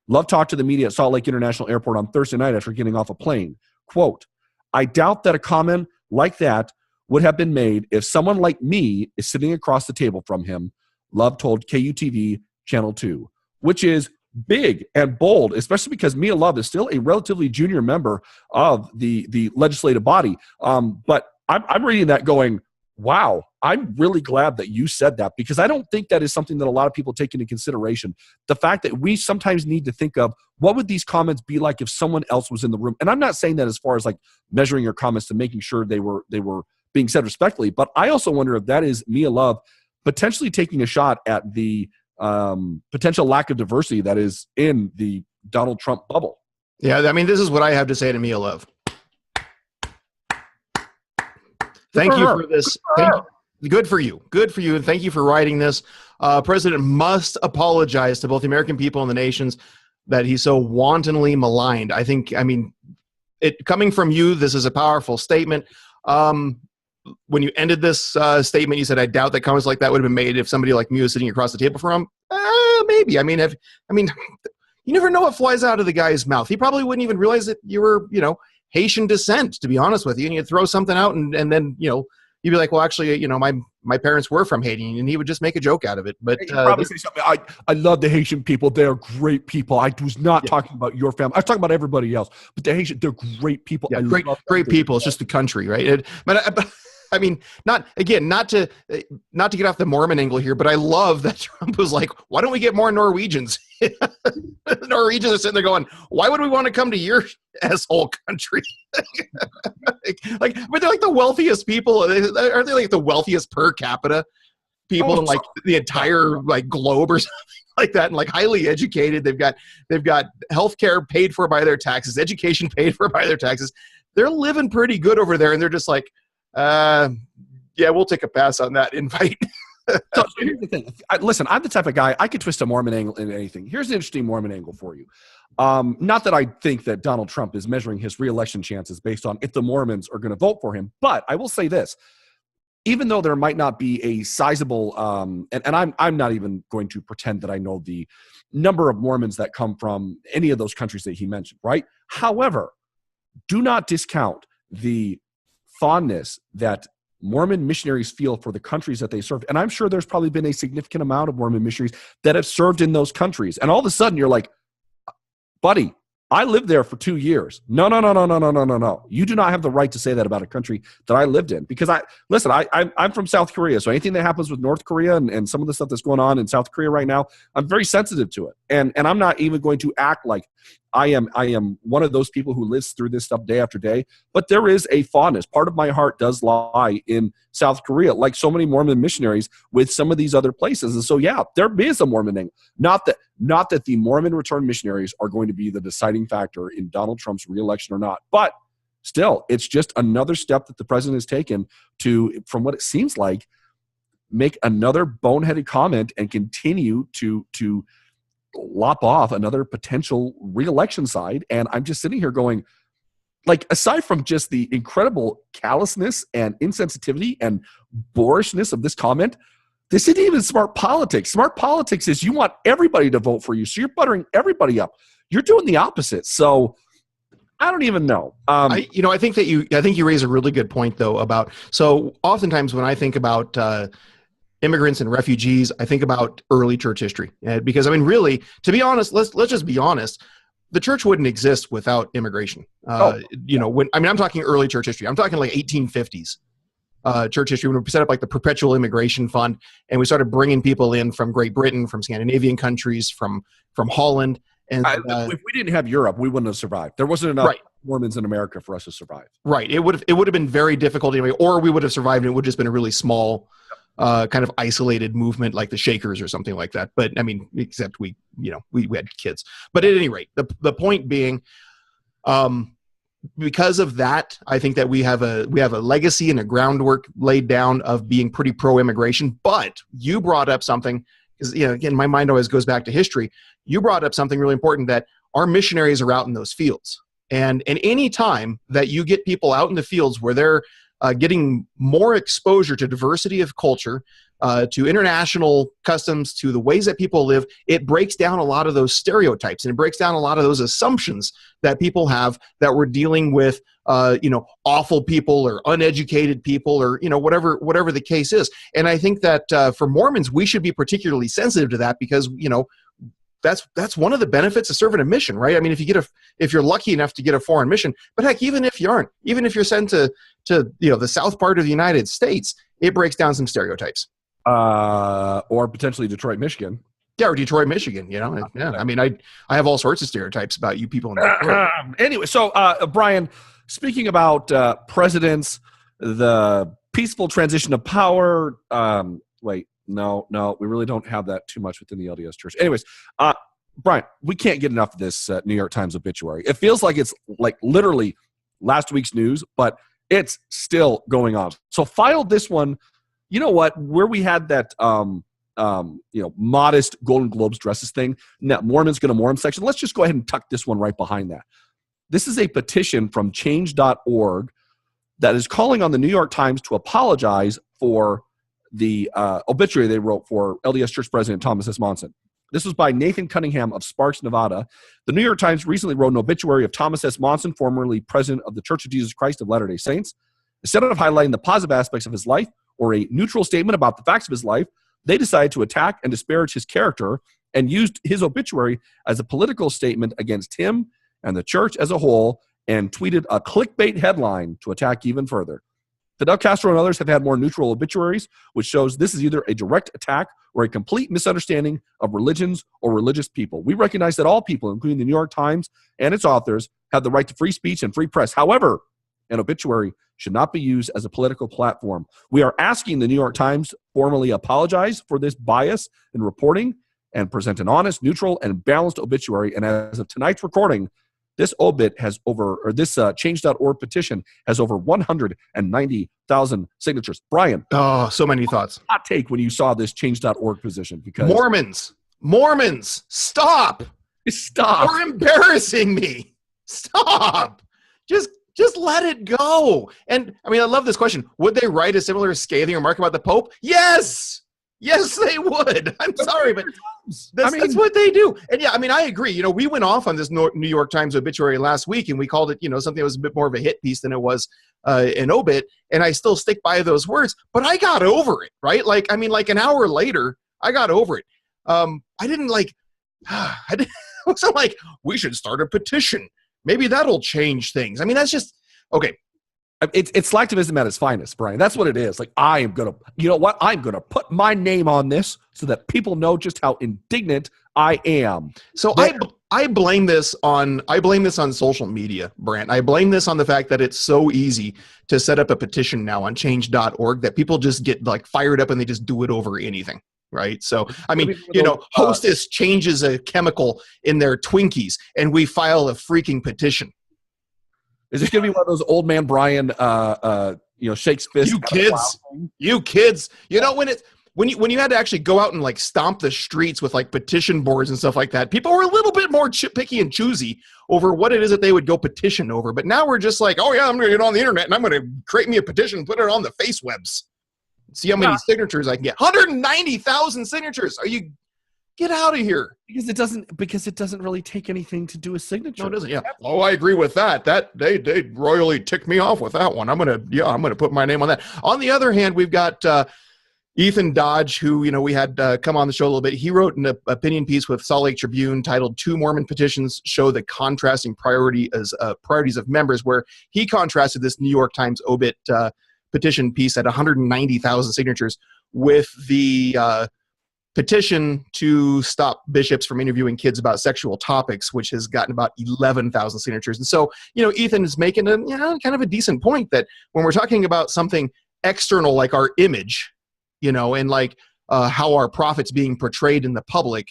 Love talked to the media at Salt Lake International Airport on Thursday night after getting off a plane. Quote, "I doubt that a comment like that would have been made if someone like me is sitting across the table from him," Love told KUTV Channel 2, which is big and bold, especially because Mia Love is still a relatively junior member of the legislative body. But I'm reading that going, wow, I'm really glad that you said that, because I don't think that is something that a lot of people take into consideration. The fact that we sometimes need to think of what would these comments be like if someone else was in the room. And I'm not saying that as far as like measuring your comments to making sure they were being said respectfully, but I also wonder if that is Mia Love potentially taking a shot at the potential lack of diversity that is in the Donald Trump bubble. Yeah, I mean, this is what I have to say to Mia Love. Thank you for this. Good for you. Good for you. And thank you for writing this. President must apologize to both the American people and the nations that he so wantonly maligned. I mean, it coming from you, this is a powerful statement. When you ended this statement, you said, "I doubt that comments like that would have been made if somebody like me was sitting across the table from him." Maybe. I mean, you never know what flies out of the guy's mouth. He probably wouldn't even realize that you were, Haitian descent, to be honest with you. And you'd throw something out and then, you'd be like, "Well, actually, my parents were from Haiti," and he would just make a joke out of it. But probably say something. I love the Haitian people. They're great people. I was not talking about your family. I was talking about everybody else. But the Haitian, they're great people. Yeah, great people. It's just the country, right? I mean, not to get off the Mormon angle here, but I love that Trump was like, why don't we get more Norwegians? The Norwegians are sitting there going, why would we want to come to your asshole country? But they're like the wealthiest people. Aren't they like the wealthiest per capita people in like the entire like globe or something like that? And like highly educated. They've got healthcare paid for by their taxes, education paid for by their taxes. They're living pretty good over there, and they're just like, yeah, we'll take a pass on that invite. So here's the thing. Listen, I'm the type of guy, I could twist a Mormon angle into anything. Here's an interesting Mormon angle for you. Not that I think that Donald Trump is measuring his reelection chances based on if the Mormons are going to vote for him, but I will say this. Even though there might not be a sizable, and I'm not even going to pretend that I know the number of Mormons that come from any of those countries that he mentioned, right? However, do not discount the fondness that Mormon missionaries feel for the countries that they served. And I'm sure there's probably been a significant amount of Mormon missionaries that have served in those countries. And all of a sudden you're like, buddy, I lived there for 2 years. No. You do not have the right to say that about a country that I lived in. Because I'm from South Korea. So anything that happens with North Korea and some of the stuff that's going on in South Korea right now, I'm very sensitive to it. And I'm not even going to act like I am one of those people who lives through this stuff day after day. But there is a fondness. Part of my heart does lie in South Korea, like so many Mormon missionaries with some of these other places. And so, yeah, there is a Mormon thing. Not that the Mormon return missionaries are going to be the deciding factor in Donald Trump's reelection or not. But still, it's just another step that the president has taken to, from what it seems like, make another boneheaded comment and continue to lop off another potential reelection side. And I'm just sitting here going, like, aside from just the incredible callousness and insensitivity and boorishness of this comment, this isn't even smart politics. Smart politics is you want everybody to vote for you. So you're buttering everybody up. You're doing the opposite. So I don't even know. I think you raise a really good point though about, so oftentimes when I think about, immigrants and refugees, I think about early church history, because I mean, really, to be honest, let's just be honest. The church wouldn't exist without immigration. I'm talking early church history. I'm talking like 1850s church history when we set up like the Perpetual Immigration Fund, and we started bringing people in from Great Britain, from Scandinavian countries, from Holland. And if we didn't have Europe, we wouldn't have survived. There wasn't enough Mormons in America for us to survive. Right. It would have been very difficult anyway, or we would have survived, and it would have just been a really small, kind of isolated movement like the Shakers or something like that. But I mean, except we had kids. But at any rate, the point being, because of that, I think that we have a legacy and a groundwork laid down of being pretty pro-immigration. But you brought up something, because again, my mind always goes back to history. You brought up something really important, that our missionaries are out in those fields, and any time that you get people out in the fields where they're getting more exposure to diversity of culture, to international customs, to the ways that people live, it breaks down a lot of those stereotypes, and it breaks down a lot of those assumptions that people have that we're dealing with, awful people or uneducated people, or whatever the case is. And I think that for Mormons, we should be particularly sensitive to that, because that's one of the benefits of serving a mission, right? I mean, if you're lucky enough to get a foreign mission, but heck, even if you aren't, even if you're sent to the south part of the United States, it breaks down some stereotypes. Or potentially Detroit, Michigan. Yeah, or Detroit, Michigan. Yeah. I mean, I have all sorts of stereotypes about you people in Detroit. Anyway, so Brian, speaking about presidents, the peaceful transition of power. No, we really don't have that too much within the LDS Church. Anyways, Brian, we can't get enough of this New York Times obituary. It feels like it's like literally last week's news, but it's still going on. So file this one. You know what? Where we had that, modest Golden Globes dresses thing, now Mormon's going to Mormon section. Let's just go ahead and tuck this one right behind that. This is a petition from change.org that is calling on the New York Times to apologize for the obituary they wrote for LDS Church President Thomas S. Monson. This was by Nathan Cunningham of Sparks, Nevada. The New York Times recently wrote an obituary of Thomas S. Monson, formerly president of the Church of Jesus Christ of Latter-day Saints. Instead of highlighting the positive aspects of his life or a neutral statement about the facts of his life, they decided to attack and disparage his character and used his obituary as a political statement against him and the church as a whole, and tweeted a clickbait headline to attack even further. Fidel Castro and others have had more neutral obituaries, which shows this is either a direct attack or a complete misunderstanding of religions or religious people. We recognize that all people, including the New York Times and its authors, have the right to free speech and free press. However, an obituary should not be used as a political platform. We are asking the New York Times formally apologize for this bias in reporting and present an honest, neutral, and balanced obituary. And as of tonight's recording, this obit has this change.org petition has over 190,000 signatures. Brian. Oh, so many thoughts. Hot take when you saw this change.org position, because Mormons, stop. You're embarrassing me. Stop. Just let it go. And I mean, I love this question. Would they write a similar scathing remark about the Pope? Yes. Yes, they would. I'm sorry, but that's what they do. And yeah, I mean, I agree. We went off on this New York Times obituary last week, and we called it, something that was a bit more of a hit piece than it was an obit. And I still stick by those words, but I got over it, right? Like an hour later, I got over it. I wasn't like, we should start a petition. Maybe that'll change things. I mean, that's just, okay. It's slacktivism at its finest, Brian. That's what it is. Like, I'm going to put my name on this so that people know just how indignant I am. So I blame this on social media, Brandt. I blame this on the fact that it's so easy to set up a petition now on change.org that people just get like fired up and they just do it over anything. Right. So, I mean, Hostess changes a chemical in their Twinkies and we file a freaking petition. Is it going to be one of those old man Brian, shakes fist? You kids. When you had to actually go out and like stomp the streets with like petition boards and stuff like that, people were a little bit more picky and choosy over what it is that they would go petition over. But now we're just like, oh yeah, I'm going to get on the internet and I'm going to create me a petition and put it on the face webs. See how many signatures I can get. 190,000 signatures. Get out of here. Because it doesn't really take anything to do a signature. No, it doesn't. Yeah. Oh, I agree with that. That they royally ticked me off with that one. I'm gonna put my name on that. On the other hand, we've got Ethan Dodge, who we had come on the show a little bit. He wrote an opinion piece with Salt Lake Tribune titled "2 Mormon Petitions Show the Contrasting Priorities of Members," where he contrasted this New York Times obit petition piece at 190,000 signatures with the petition to stop bishops from interviewing kids about sexual topics, which has gotten about 11,000 signatures. And so, Ethan is making a kind of a decent point that when we're talking about something external like our image, and like how our prophet's being portrayed in the public,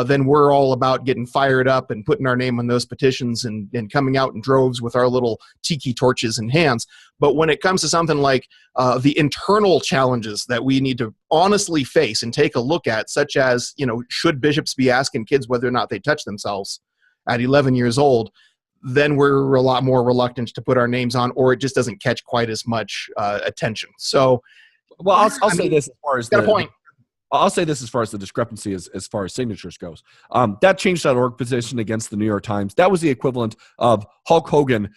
then we're all about getting fired up and putting our name on those petitions and coming out in droves with our little tiki torches in hands. But when it comes to something like the internal challenges that we need to honestly face and take a look at, such as, should bishops be asking kids whether or not they touch themselves at 11 years old, then we're a lot more reluctant to put our names on, or it just doesn't catch quite as much attention. So, well, I'll say this as far as got a point. I'll say this as far as the discrepancy as far as signatures goes. That change.org position against the New York Times, that was the equivalent of Hulk Hogan,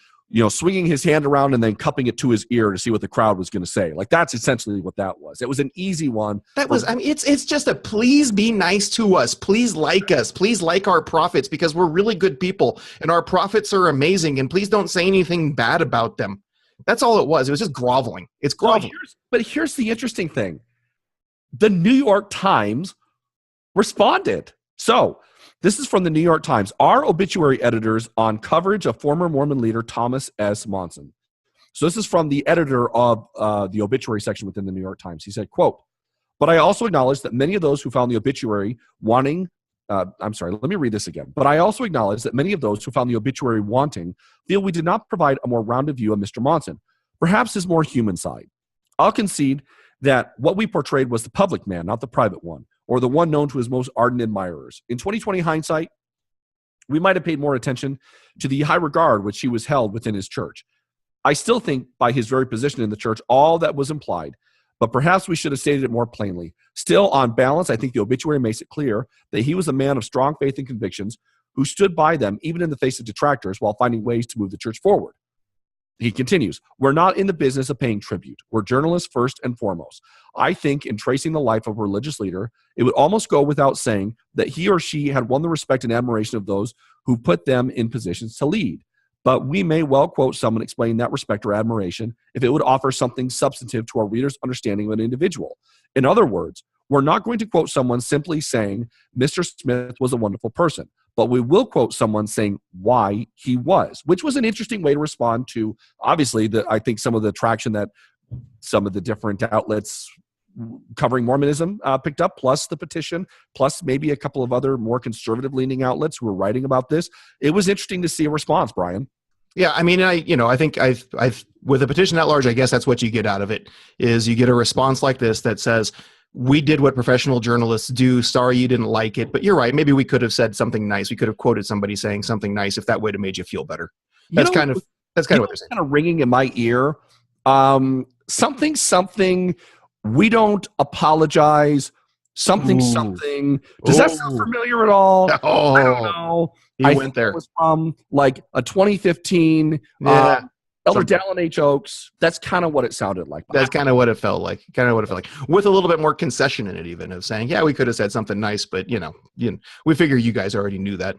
swinging his hand around and then cupping it to his ear to see what the crowd was going to say. Like, that's essentially what that was. It was an easy one. It's just a please be nice to us. Please like us. Please like our prophets because we're really good people and our prophets are amazing. And please don't say anything bad about them. That's all it was. It was just groveling. It's groveling. But here's the interesting thing. The New York Times responded. So this is from the New York Times. Our obituary editors on coverage of former Mormon leader Thomas S. Monson. So this is from the editor of the obituary section within the New York Times. He said, quote, "But I also acknowledge that many of those who found the obituary wanting, let me read this again. But I also acknowledge that many of those who found the obituary wanting feel we did not provide a more rounded view of Mr. Monson, perhaps his more human side. I'll concede that what we portrayed was the public man, not the private one, or the one known to his most ardent admirers. In 2020 hindsight, we might have paid more attention to the high regard which he was held within his church. I still think by his very position in the church, all that was implied, but perhaps we should have stated it more plainly. Still, on balance, I think the obituary makes it clear that he was a man of strong faith and convictions who stood by them even in the face of detractors while finding ways to move the church forward." He continues, "We're not in the business of paying tribute. We're journalists first and foremost. I think in tracing the life of a religious leader, it would almost go without saying that he or she had won the respect and admiration of those who put them in positions to lead. but we may well quote someone explaining that respect or admiration if it would offer something substantive to our readers' understanding of an individual. In other words, we're not going to quote someone simply saying, Mr. Smith was a wonderful person, but we will quote someone saying why he was, which was an interesting way to respond to, obviously, I think some of the traction that some of the different outlets covering Mormonism picked up, plus the petition, plus maybe a couple of other more conservative-leaning outlets who were writing about this. It was interesting to see a response, Brian. Yeah, I mean, I think I've with a petition at large, I guess that's what you get out of it, is you get a response like this that says, we did what professional journalists do. Sorry you didn't like it, but you're right. Maybe we could have said something nice. We could have quoted somebody saying something nice if that would have made you feel better. That's kind of what they're saying. Kind of ringing in my ear. Something. We don't apologize. Something. Does that sound familiar at all? Oh, I don't know. I went there. It was from like a 2015 Elder Dallin H. Oaks. That's kind of what it sounded like. That's kind of what it felt like. With a little bit more concession in it, even of saying, yeah, we could have said something nice, but we figure you guys already knew that.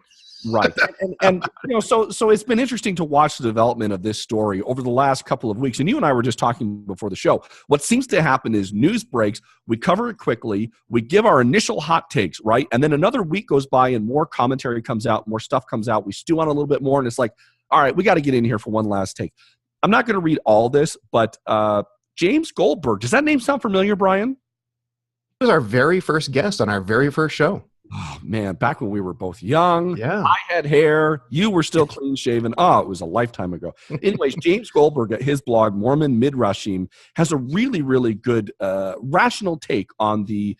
Right. and so it's been interesting to watch the development of this story over the last couple of weeks. And you and I were just talking before the show. What seems to happen is news breaks, we cover it quickly, we give our initial hot takes, right? And then another week goes by and more commentary comes out, more stuff comes out. We stew on a little bit more, and it's like, all right, we got to get in here for one last take. I'm not going to read all this, but James Goldberg, does that name sound familiar, Brian? He was our very first guest on our very first show. Oh, man, back when we were both young. Yeah. I had hair. You were still clean shaven. Oh, it was a lifetime ago. Anyways, James Goldberg at his blog, Mormon Midrashim, has a really, really good rational take on the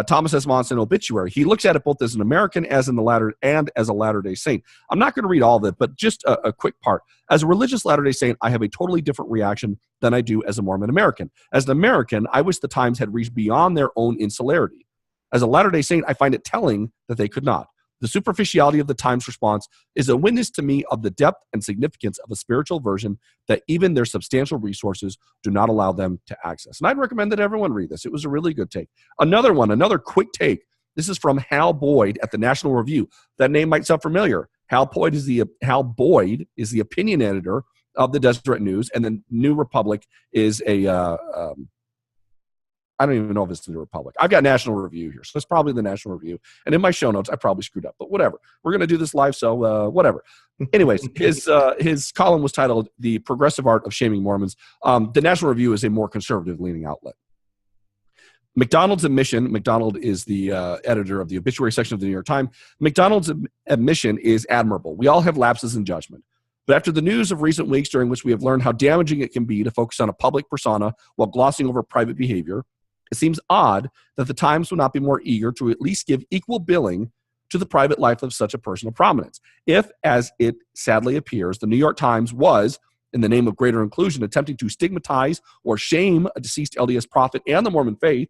Thomas S. Monson obituary. He looks at it both as an American as a Latter-day Saint. I'm not going to read all of it, but just a quick part. As a religious Latter-day Saint, I have a totally different reaction than I do as a Mormon American. As an American, I wish the times had reached beyond their own insularity. As a Latter-day Saint, I find it telling that they could not. The superficiality of the Times response is a witness to me of the depth and significance of a spiritual version that even their substantial resources do not allow them to access. And I'd recommend that everyone read this. It was a really good take. Another quick take. This is from Hal Boyd at the National Review. That name might sound familiar. Hal Boyd is the opinion editor of the Deseret News, and the New Republic is I don't even know if it's the New Republic. I've got National Review here, so it's probably the National Review. And in my show notes, I probably screwed up, but whatever. We're going to do this live, so whatever. Anyways, his column was titled "The Progressive Art of Shaming Mormons." The National Review is a more conservative-leaning outlet. McDonald's admission, McDonald is the editor of the obituary section of the New York Times. McDonald's admission is admirable. We all have lapses in judgment. But after the news of recent weeks during which we have learned how damaging it can be to focus on a public persona while glossing over private behavior, it seems odd that the Times would not be more eager to at least give equal billing to the private life of such a person of prominence. If, as it sadly appears, the New York Times was, in the name of greater inclusion, attempting to stigmatize or shame a deceased LDS prophet and the Mormon faith,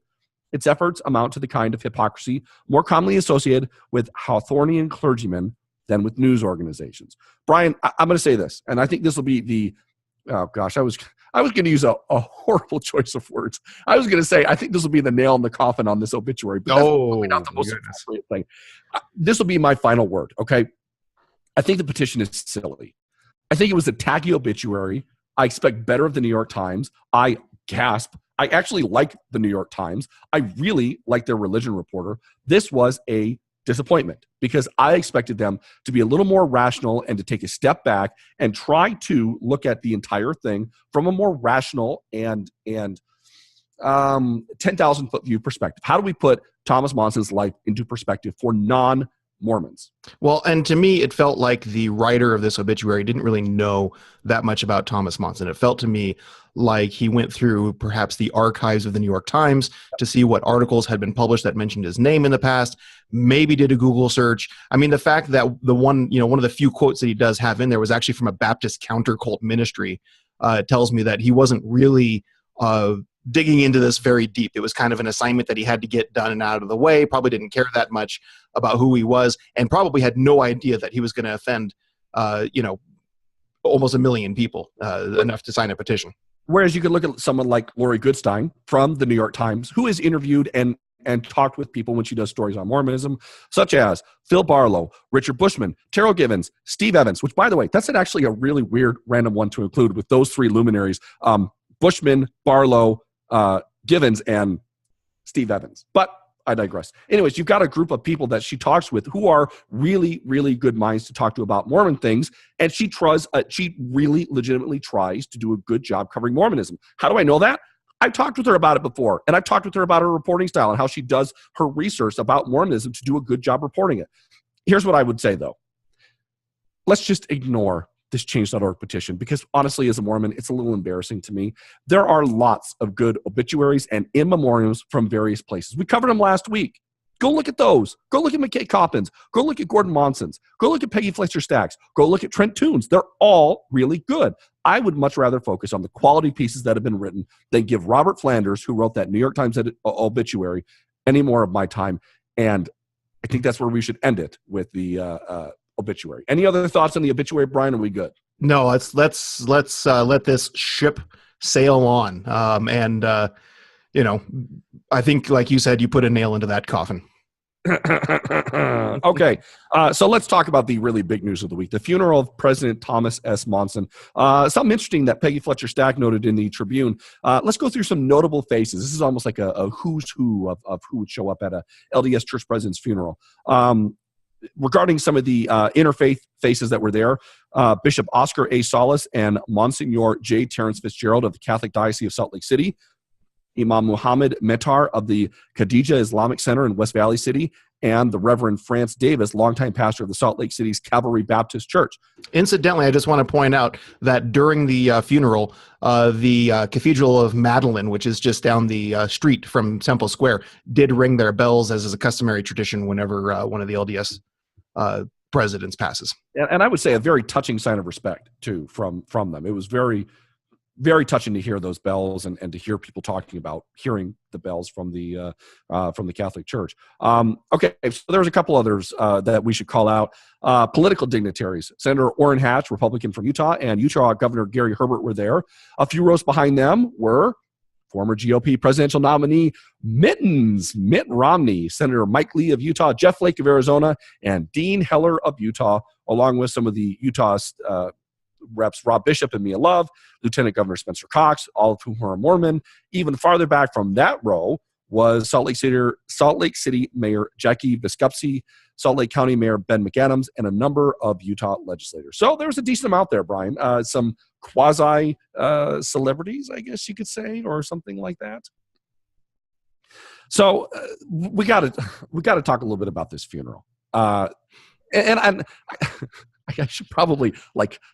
its efforts amount to the kind of hypocrisy more commonly associated with Hawthornian clergymen than with news organizations. Brian, I'm going to say this, and I think this will be the, oh gosh, I was going to use a horrible choice of words. I was going to say, I think this will be the nail in the coffin on this obituary, but that's probably not the most appropriate thing. This will be my final word, okay? I think the petition is silly. I think it was a tacky obituary. I expect better of the New York Times. I gasp. I actually like the New York Times. I really like their religion reporter. This was a disappointment because I expected them to be a little more rational and to take a step back and try to look at the entire thing from a more rational and 10,000 foot view perspective. How do we put Thomas Monson's life into perspective for non-Mormons? Well, and to me, it felt like the writer of this obituary didn't really know that much about Thomas Monson. It felt to me like he went through perhaps the archives of the New York Times to see what articles had been published that mentioned his name in the past, maybe did a Google search. I mean, the fact that one of the few quotes that he does have in there was actually from a Baptist counter cult ministry tells me that he wasn't really digging into this very deep. It was kind of an assignment that he had to get done and out of the way, probably didn't care that much about who he was, and probably had no idea that he was going to offend, almost 1 million people, enough to sign a petition. Whereas you could look at someone like Lori Goodstein from the New York Times, who is interviewed and and talked with people when she does stories on Mormonism, such as Phil Barlow, Richard Bushman, Terrell Givens, Steve Evans, which, by the way, that's actually a really weird random one to include with those three luminaries, Bushman, Barlow, Givens, and Steve Evans. But I digress. Anyways, you've got a group of people that she talks with who are really, really good minds to talk to about Mormon things, and she really legitimately tries to do a good job covering Mormonism. How do I know that? I've talked with her about it before, and I've talked with her about her reporting style and how she does her research about Mormonism to do a good job reporting it. Here's what I would say, though. Let's just ignore this change.org petition, because honestly, as a Mormon, it's a little embarrassing to me. There are lots of good obituaries and in memoriams from various places. We covered them last week. Go look at those. Go look at McKay Coppins. Go look at Gordon Monson's. Go look at Peggy Fletcher Stacks. Go look at Trent Toons. They're all really good. I would much rather focus on the quality pieces that have been written than give Robert Flanders, who wrote that New York Times obituary, any more of my time. And I think that's where we should end it, with the obituary. Any other thoughts on the obituary, Brian? Are we good? No, let's let this ship sail on. I think, like you said, you put a nail into that coffin. Okay, so let's talk about the really big news of the week: the funeral of President Thomas S. Monson. Something interesting that Peggy Fletcher Stack noted in the Tribune. Let's go through some notable faces. This is almost like a who's who of who would show up at a LDS Church president's funeral. Regarding some of the interfaith faces that were there, Bishop Oscar A. Solis and Monsignor J. Terrence Fitzgerald of the Catholic Diocese of Salt Lake City, Imam Muhammad Metar of the Khadijah Islamic Center in West Valley City, and the Reverend France Davis, longtime pastor of the Salt Lake City's Calvary Baptist Church. Incidentally, I just want to point out that during the funeral, the Cathedral of Magdalene, which is just down the street from Temple Square, did ring their bells, as is a customary tradition whenever one of the LDS presidents passes. And I would say a very touching sign of respect, too, from them. It was very, very touching to hear those bells and to hear people talking about hearing the bells from the Catholic Church. Okay, so there's a couple others that we should call out. Political dignitaries. Senator Orrin Hatch, Republican from Utah, and Utah Governor Gary Herbert were there. A few rows behind them were former GOP presidential nominee Mitt Romney, Senator Mike Lee of Utah, Jeff Flake of Arizona, and Dean Heller of Utah, along with some of the Utah reps Rob Bishop and Mia Love, Lieutenant Governor Spencer Cox, all of whom are Mormon. Even farther back from that row was Salt Lake City Mayor Jackie Biskupski, Salt Lake County Mayor Ben McAdams, and a number of Utah legislators. So there was a decent amount there, Brian. Some quasi celebrities, I guess you could say, or something like that. So we got to talk a little bit about this funeral. And I should probably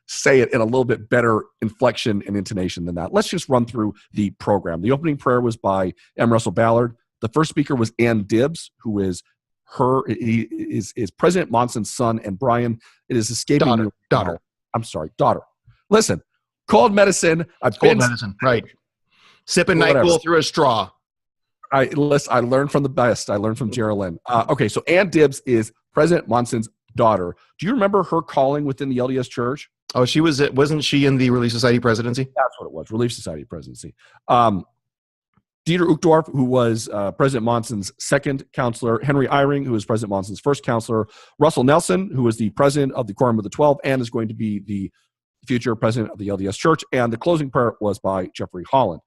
say it in a little bit better inflection and intonation than that. Let's just run through the program. The opening prayer was by M. Russell Ballard. The first speaker was Ann Dibbs, who is President Monson's son, and Brian, it is escaping daughter. I'm sorry, daughter. Listen, cold medicine. Medicine, right? Sipping NyQuil through a straw. I learned from the best. I learned from Geraldine. Okay, so Ann Dibbs is President Monson's daughter. Do you remember her calling within the LDS Church? Oh, wasn't she in the Relief Society presidency? That's what it was, Relief Society presidency. Dieter Uchtdorf, who was President Monson's second counselor, Henry Eyring, who was President Monson's first counselor, Russell Nelson, who was the president of the Quorum of the 12 and is going to be the future president of the LDS Church, and the closing prayer was by Jeffrey Holland.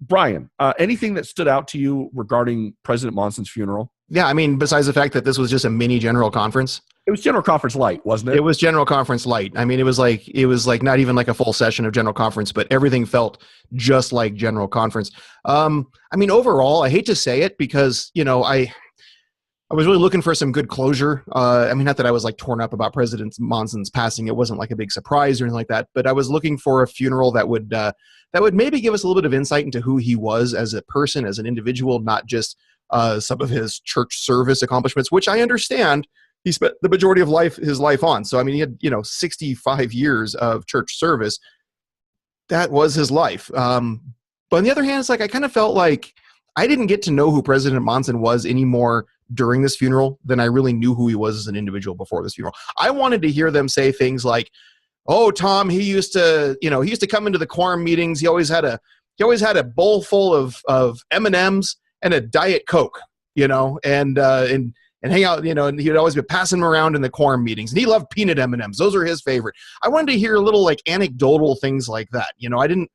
Brian, anything that stood out to you regarding President Monson's funeral? Yeah, I mean, besides the fact that this was just a mini general conference. It was General Conference Light, wasn't it? It was General Conference Light. I mean, it was like not even like a full session of General Conference, but everything felt just like General Conference. I mean, overall, I hate to say it because, I was really looking for some good closure. I mean, not that I was torn up about President Monson's passing. It wasn't like a big surprise or anything like that, but I was looking for a funeral that would maybe give us a little bit of insight into who he was as a person, as an individual, not just some of his church service accomplishments, which I understand he spent the majority of his life on. So, I mean, he had, 65 years of church service. That was his life. But on the other hand, it's I kind of felt like I didn't get to know who President Monson was any more during this funeral than I really knew who he was as an individual before this funeral. I wanted to hear them say things like, "Oh, Tom, he used to come into the quorum meetings. He always had a bowl full of M&Ms, and a Diet Coke, and hang out, and he'd always be passing them around in the quorum meetings. And he loved peanut M&Ms. Those are his favorite. I wanted to hear little like anecdotal things like that. I didn't.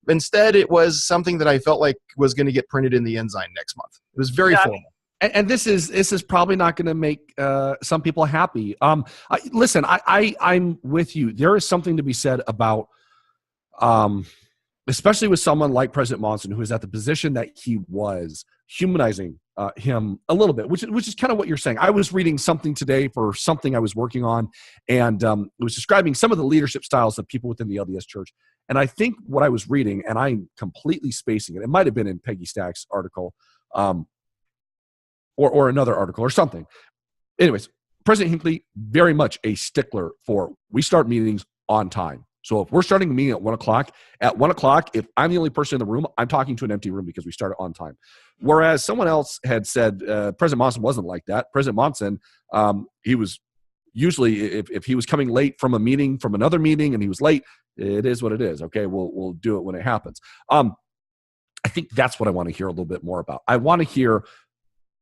Instead, it was something that I felt like was going to get printed in the Ensign next month. It was very formal. And this is probably not going to make some people happy. Listen, I'm with you. There is something to be said about, especially with someone like President Monson, who is at the position that he was, humanizing him a little bit, which is kind of what you're saying. I was reading something today for something I was working on, and it was describing some of the leadership styles of people within the LDS Church. And I think what I was reading, and I'm completely spacing it, it might have been in Peggy Stack's article, or another article or something. Anyways, President Hinckley, very much a stickler for, we start meetings on time. So if we're starting a meeting at 1 o'clock, if I'm the only person in the room, I'm talking to an empty room because we started on time. Whereas someone else had said, President Monson wasn't like that. President Monson, he was usually, if he was coming late from a meeting, from another meeting, and he was late, it is what it is. Okay, we'll do it when it happens. I think that's what I want to hear a little bit more about. I want to hear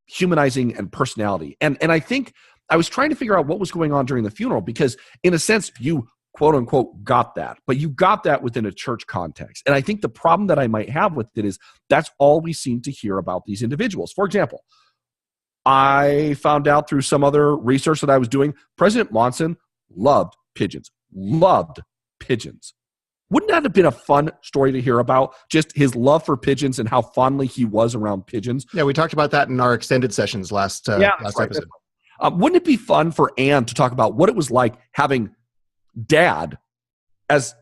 humanizing and personality. And I think I was trying to figure out what was going on during the funeral, because in a sense, you quote unquote got that, but you got that within a church context. And I think the problem that I might have with it is that's all we seem to hear about these individuals. For example, I found out through some other research that I was doing, President Monson loved pigeons. Wouldn't that have been a fun story to hear about? Just his love for pigeons and how fondly he was around pigeons. Yeah, we talked about that in our extended sessions last episode. Wouldn't it be fun for Ann to talk about what it was like having dad as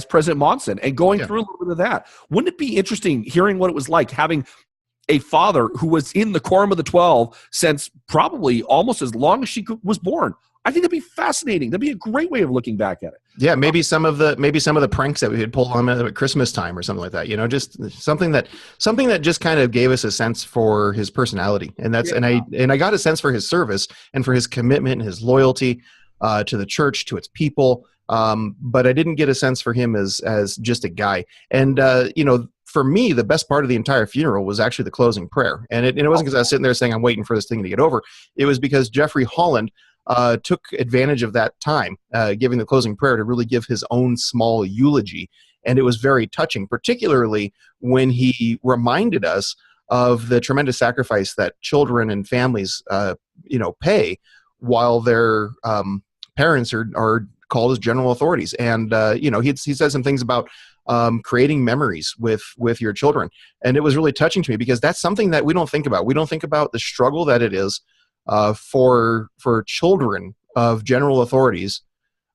President Monson and going through a little bit of that? Wouldn't it be interesting hearing what it was like having a father who was in the Quorum of the 12 since probably almost as long as she was born? I think that'd be fascinating. That'd be a great way of looking back at it. Yeah, maybe some of the pranks that we had pulled on him at Christmas time or something like that. Just something that just kind of gave us a sense for his personality, and I got a sense for his service and for his commitment and his loyalty to the church, to its people. But I didn't get a sense for him as just a guy. And for me, the best part of the entire funeral was actually the closing prayer. And it wasn't because I was sitting there saying I'm waiting for this thing to get over. It was because Jeffrey Holland took advantage of that time, giving the closing prayer, to really give his own small eulogy. And it was very touching, particularly when he reminded us of the tremendous sacrifice that children and families, pay while their parents are called as general authorities. And, he said some things about creating memories with your children. And it was really touching to me, because that's something that we don't think about. We don't think about the struggle that it is for children of general authorities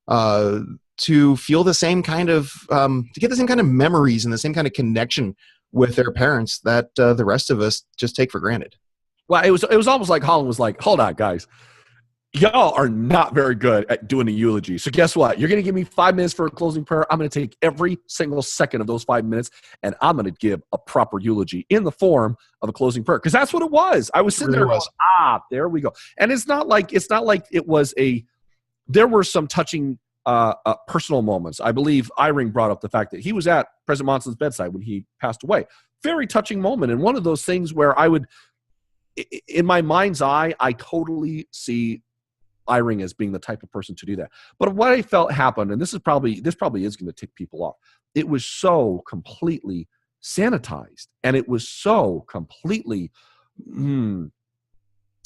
to feel the same kind of to get the same kind of memories and the same kind of connection with their parents that the rest of us just take for granted. Well, it was almost like Holland was like, hold on, guys. Y'all are not very good at doing a eulogy. So guess what? You're going to give me 5 minutes for a closing prayer. I'm going to take every single second of those 5 minutes, and I'm going to give a proper eulogy in the form of a closing prayer. Because that's what it was. I was sitting there going, there we go. And it's not like it was there were some touching personal moments. I believe Eyring brought up the fact that he was at President Monson's bedside when he passed away. Very touching moment. And one of those things where I would, in my mind's eye, I totally see Eyring as being the type of person to do that. But what I felt happened, and this probably is going to tick people off, it was so completely sanitized, and it was so completely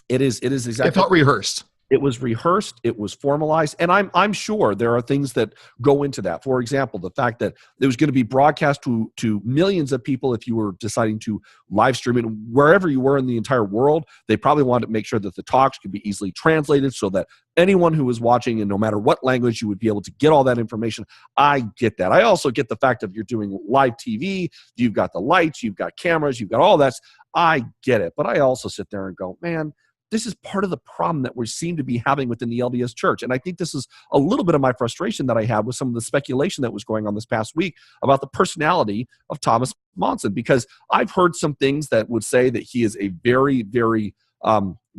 it is exactly, it felt rehearsed. It was rehearsed. It was formalized. And I'm sure there are things that go into that. For example, the fact that it was going to be broadcast to millions of people if you were deciding to live stream it wherever you were in the entire world. They probably wanted to make sure that the talks could be easily translated so that anyone who was watching, and no matter what language, you would be able to get all that information. I get that. I also get the fact that you're doing live TV. You've got the lights. You've got cameras. You've got all that. I get it. But I also sit there and go, man, this is part of the problem that we seem to be having within the LDS Church. And I think this is a little bit of my frustration that I had with some of the speculation that was going on this past week about the personality of Thomas Monson, because I've heard some things that would say that he is a very, very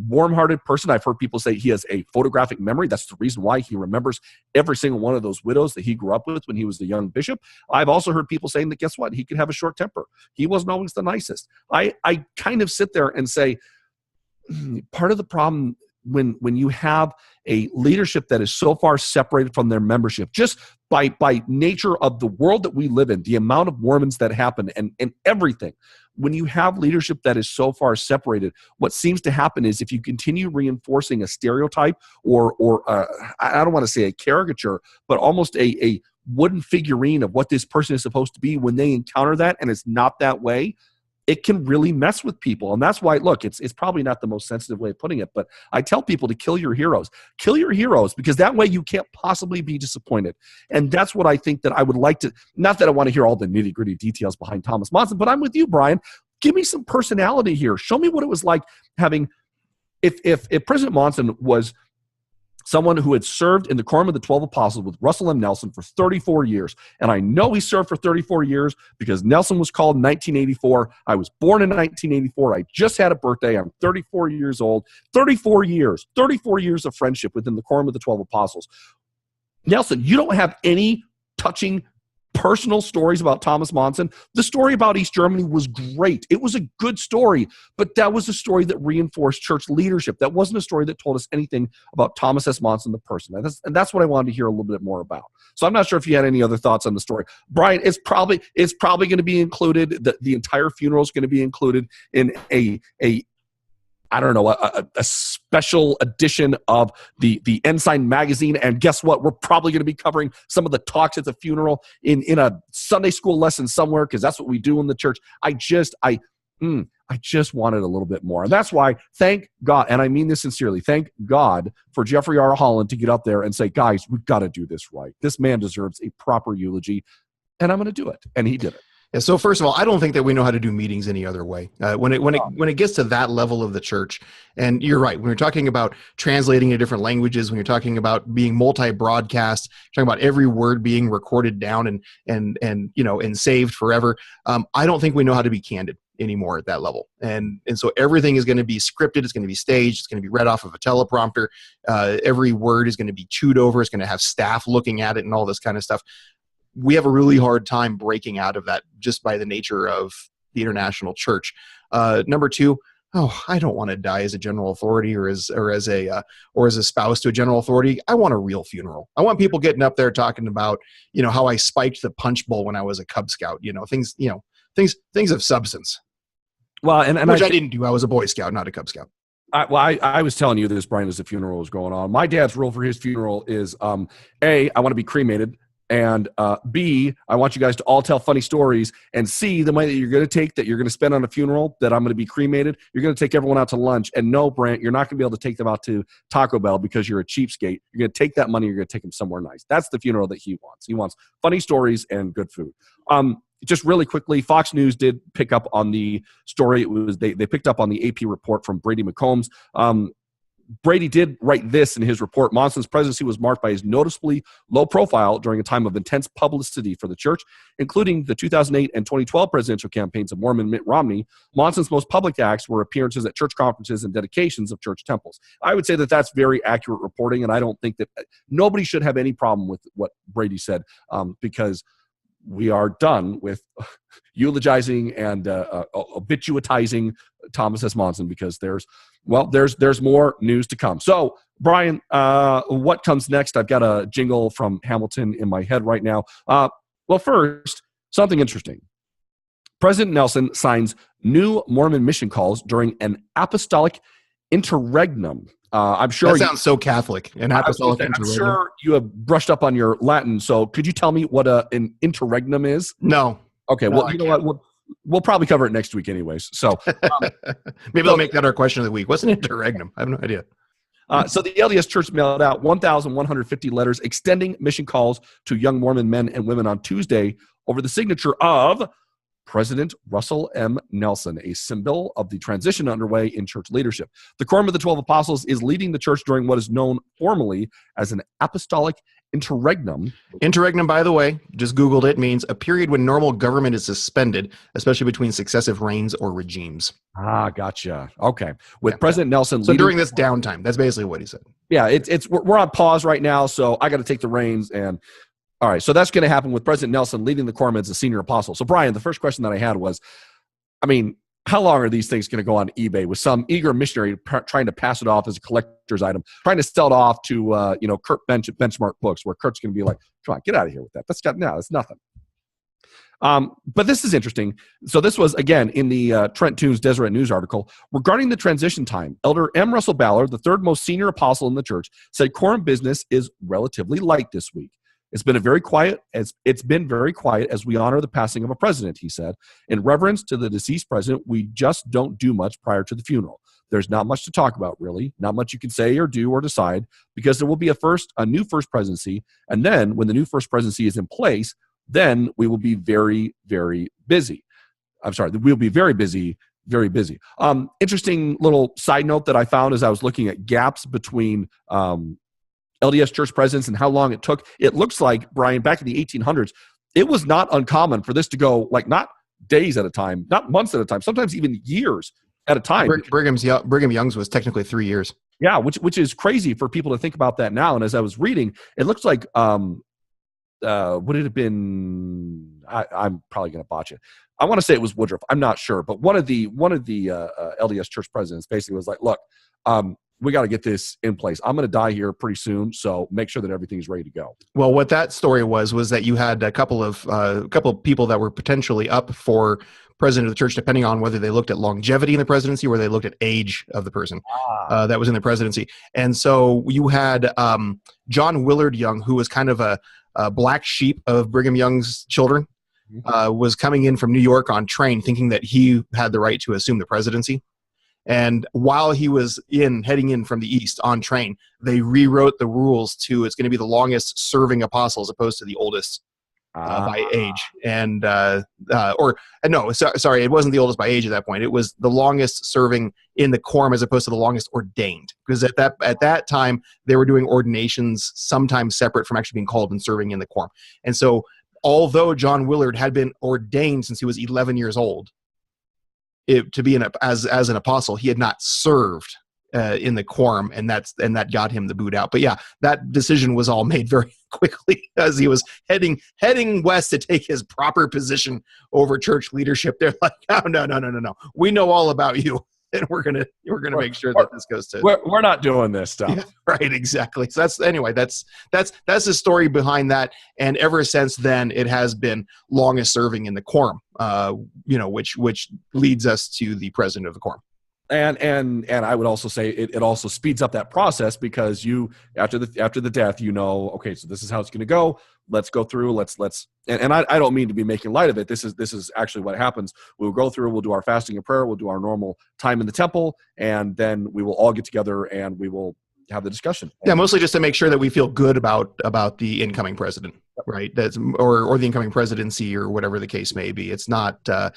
warm-hearted person. I've heard people say he has a photographic memory. That's the reason why he remembers every single one of those widows that he grew up with when he was the young bishop. I've also heard people saying that, guess what? He could have a short temper. He wasn't always the nicest. I kind of sit there and say, part of the problem when you have a leadership that is so far separated from their membership, just by nature of the world that we live in, the amount of Mormons that happen and everything, when you have leadership that is so far separated, what seems to happen is if you continue reinforcing a stereotype or I don't want to say a caricature, but almost a wooden figurine of what this person is supposed to be, when they encounter that and it's not that way, it can really mess with people. And that's why, look, it's probably not the most sensitive way of putting it, but I tell people to kill your heroes. Kill your heroes, because that way you can't possibly be disappointed. And that's what I think that I would like to, not that I want to hear all the nitty-gritty details behind Thomas Monson, but I'm with you, Brian. Give me some personality here. Show me what it was like having, if President Monson was someone who had served in the Quorum of the 12 Apostles with Russell M. Nelson for 34 years. And I know he served for 34 years because Nelson was called in 1984. I was born in 1984. I just had a birthday. I'm 34 years old. 34 years of friendship within the Quorum of the 12 Apostles. Nelson, you don't have any touching personal stories about Thomas Monson. The story about East Germany was great. It was a good story, but that was a story that reinforced church leadership. That wasn't a story that told us anything about Thomas S. Monson, the person. And that's what I wanted to hear a little bit more about. So I'm not sure if you had any other thoughts on the story. Brian, it's probably going to be included. The entire funeral is going to be included in a special edition of the Ensign magazine. And guess what? We're probably going to be covering some of the talks at the funeral in a Sunday school lesson somewhere, because that's what we do in the church. I just wanted a little bit more. And that's why, thank God, and I mean this sincerely, thank God for Jeffrey R. Holland to get up there and say, guys, we've got to do this right. This man deserves a proper eulogy, and I'm going to do it. And he did it. Yeah, so first of all, I don't think that we know how to do meetings any other way. When it gets to that level of the church, and you're right, when you're talking about translating to different languages, when you're talking about being multi-broadcast, talking about every word being recorded down and saved forever, I don't think we know how to be candid anymore at that level. And so everything is going to be scripted, it's going to be staged, it's going to be read off of a teleprompter. Every word is going to be chewed over, it's going to have staff looking at it and all this kind of stuff. We have a really hard time breaking out of that just by the nature of the international church. Number two, I don't want to die as a general authority or as a spouse to a general authority. I want a real funeral. I want people getting up there talking about, how I spiked the punch bowl when I was a Cub Scout, things of substance. Well, and which I didn't do. I was a Boy Scout, not a Cub Scout. I was telling you this, Brian, as the funeral was going on. My dad's rule for his funeral is, A, I want to be cremated. And B, I want you guys to all tell funny stories. And C, the money that you're going to spend on a funeral, that I'm going to be cremated, you're going to take everyone out to lunch. And no, Brandt, you're not going to be able to take them out to Taco Bell because you're a cheapskate. You're going to take that money, you're going to take them somewhere nice. That's the funeral that he wants. He wants funny stories and good food. Just really quickly, Fox News did pick up on the story. They picked up on the AP report from Brady McCombs. Brady did write this in his report. Monson's presidency was marked by his noticeably low profile during a time of intense publicity for the church, including the 2008 and 2012 presidential campaigns of Mormon Mitt Romney. Monson's most public acts were appearances at church conferences and dedications of church temples. I would say that that's very accurate reporting, and I don't think that nobody should have any problem with what Brady said, because we are done with eulogizing and obituatizing Thomas S. Monson, because there's more news to come. So, Brian, what comes next? I've got a jingle from Hamilton in my head right now. Well, first, something interesting. President Nelson signs new Mormon mission calls during an apostolic interregnum. I'm sure that sounds so Catholic. An apostolic interregnum. I'm sure you have brushed up on your Latin. So could you tell me what an interregnum is? No. Okay. No, well, you know what? We'll probably cover it next week anyways. So maybe I'll make that our question of the week. What's an interregnum? I have no idea. So the LDS Church mailed out 1,150 letters extending mission calls to young Mormon men and women on Tuesday over the signature of President Russell M. Nelson, a symbol of the transition underway in church leadership. The Quorum of the 12 Apostles is leading the church during what is known formally as an apostolic interregnum. Interregnum, by the way, just Googled it, means a period when normal government is suspended, especially between successive reigns or regimes. Ah, gotcha. Okay. With President Nelson So leading, during this downtime, that's basically what he said. yeah, we're on pause right now, so I got to take the reins. And all right, so that's going to happen with President Nelson leading the quorum as a senior apostle. So Brian, the first question that I had was, I mean, how long are these things going to go on eBay with some eager missionary trying to pass it off as a collector's item, trying to sell it off to Kurt Bench at Benchmark Books, where Kurt's going to be like, "Come on, get out of here with that. That's nothing." But this is interesting. So this was, again, in the Trent Toombs Deseret News article regarding the transition time. Elder M. Russell Ballard, the third most senior apostle in the church, said quorum business is relatively light this week. It's been very quiet as we honor the passing of a president, he said. In reverence to the deceased president, we just don't do much prior to the funeral. There's not much to talk about, really. Not much you can say or do or decide, because there will be a new first presidency. And then when the new first presidency is in place, then we will be very, very busy. We'll be very busy, very busy. Interesting little side note that I found as I was looking at gaps between LDS Church presidents and how long it took. It looks like, Brian, back in the 1800s, it was not uncommon for this to go, like, not days at a time, not months at a time, sometimes even years at a time. Brigham Young's was technically 3 years. Yeah, which is crazy for people to think about that now. And as I was reading, it looks like, would it have been, I'm probably going to botch it. I want to say it was Woodruff. I'm not sure. But one of the LDS Church presidents basically was like, look, we got to get this in place. I'm going to die here pretty soon, so make sure that everything's ready to go. Well, what that story was that you had a couple of people that were potentially up for president of the church, depending on whether they looked at longevity in the presidency or they looked at age of the person that was in the presidency. And so you had John Willard Young, who was kind of a black sheep of Brigham Young's children, was coming in from New York on train, thinking that he had the right to assume the presidency. And while he was heading in from the east on train, they rewrote the rules to it's going to be the longest serving apostle as opposed to the oldest by age. And sorry, it wasn't the oldest by age at that point. It was the longest serving in the quorum as opposed to the longest ordained. Because at that time, they were doing ordinations sometimes separate from actually being called and serving in the quorum. And so although John Willard had been ordained since he was 11 years old, to be as an apostle, he had not served in the quorum, and that got him the boot out. But yeah, that decision was all made very quickly as he was heading west to take his proper position over church leadership. They're like, oh, no, we know all about you, and we're gonna make sure that this goes to. We're not doing this stuff. Yeah, right, exactly. So that's the story behind that, and ever since then, it has been longest serving in the quorum. Which leads us to the president of the quorum. And I would also say it also speeds up that process, because you after the death, okay, so this is how it's going to go. Let's go through. And I don't mean to be making light of it. This is actually what happens. We'll go through. We'll do our fasting and prayer. We'll do our normal time in the temple, and then we will all get together and we will have the discussion. Yeah, mostly just to make sure that we feel good about the incoming president, right? That's or the incoming presidency or whatever the case may be. It's not a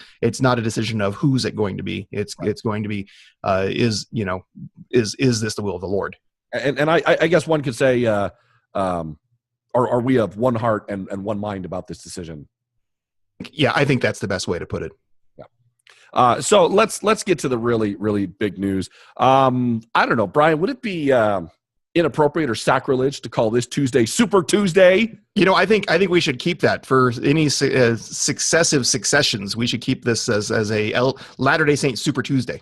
decision of who's it going to be. It's going to be is this the will of the Lord? And I guess one could say, are we of one heart and one mind about this decision? Yeah, I think that's the best way to put it. So let's get to the really, really big news. I don't know, Brian, would it be inappropriate or sacrilege to call this Tuesday Super Tuesday? I think we should keep that for any successive successions. We should keep this as a Latter-day Saint Super Tuesday.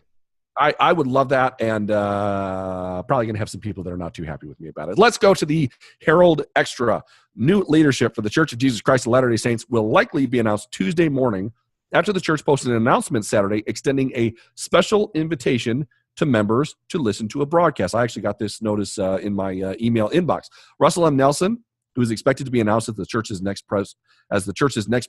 I would love that, and probably going to have some people that are not too happy with me about it. Let's go to the Herald Extra. New leadership for the Church of Jesus Christ of Latter-day Saints will likely be announced Tuesday morning, after the church posted an announcement Saturday extending a special invitation to members to listen to a broadcast. I actually got this notice in my email inbox. Russell M. Nelson, who is expected to be announced as the church's next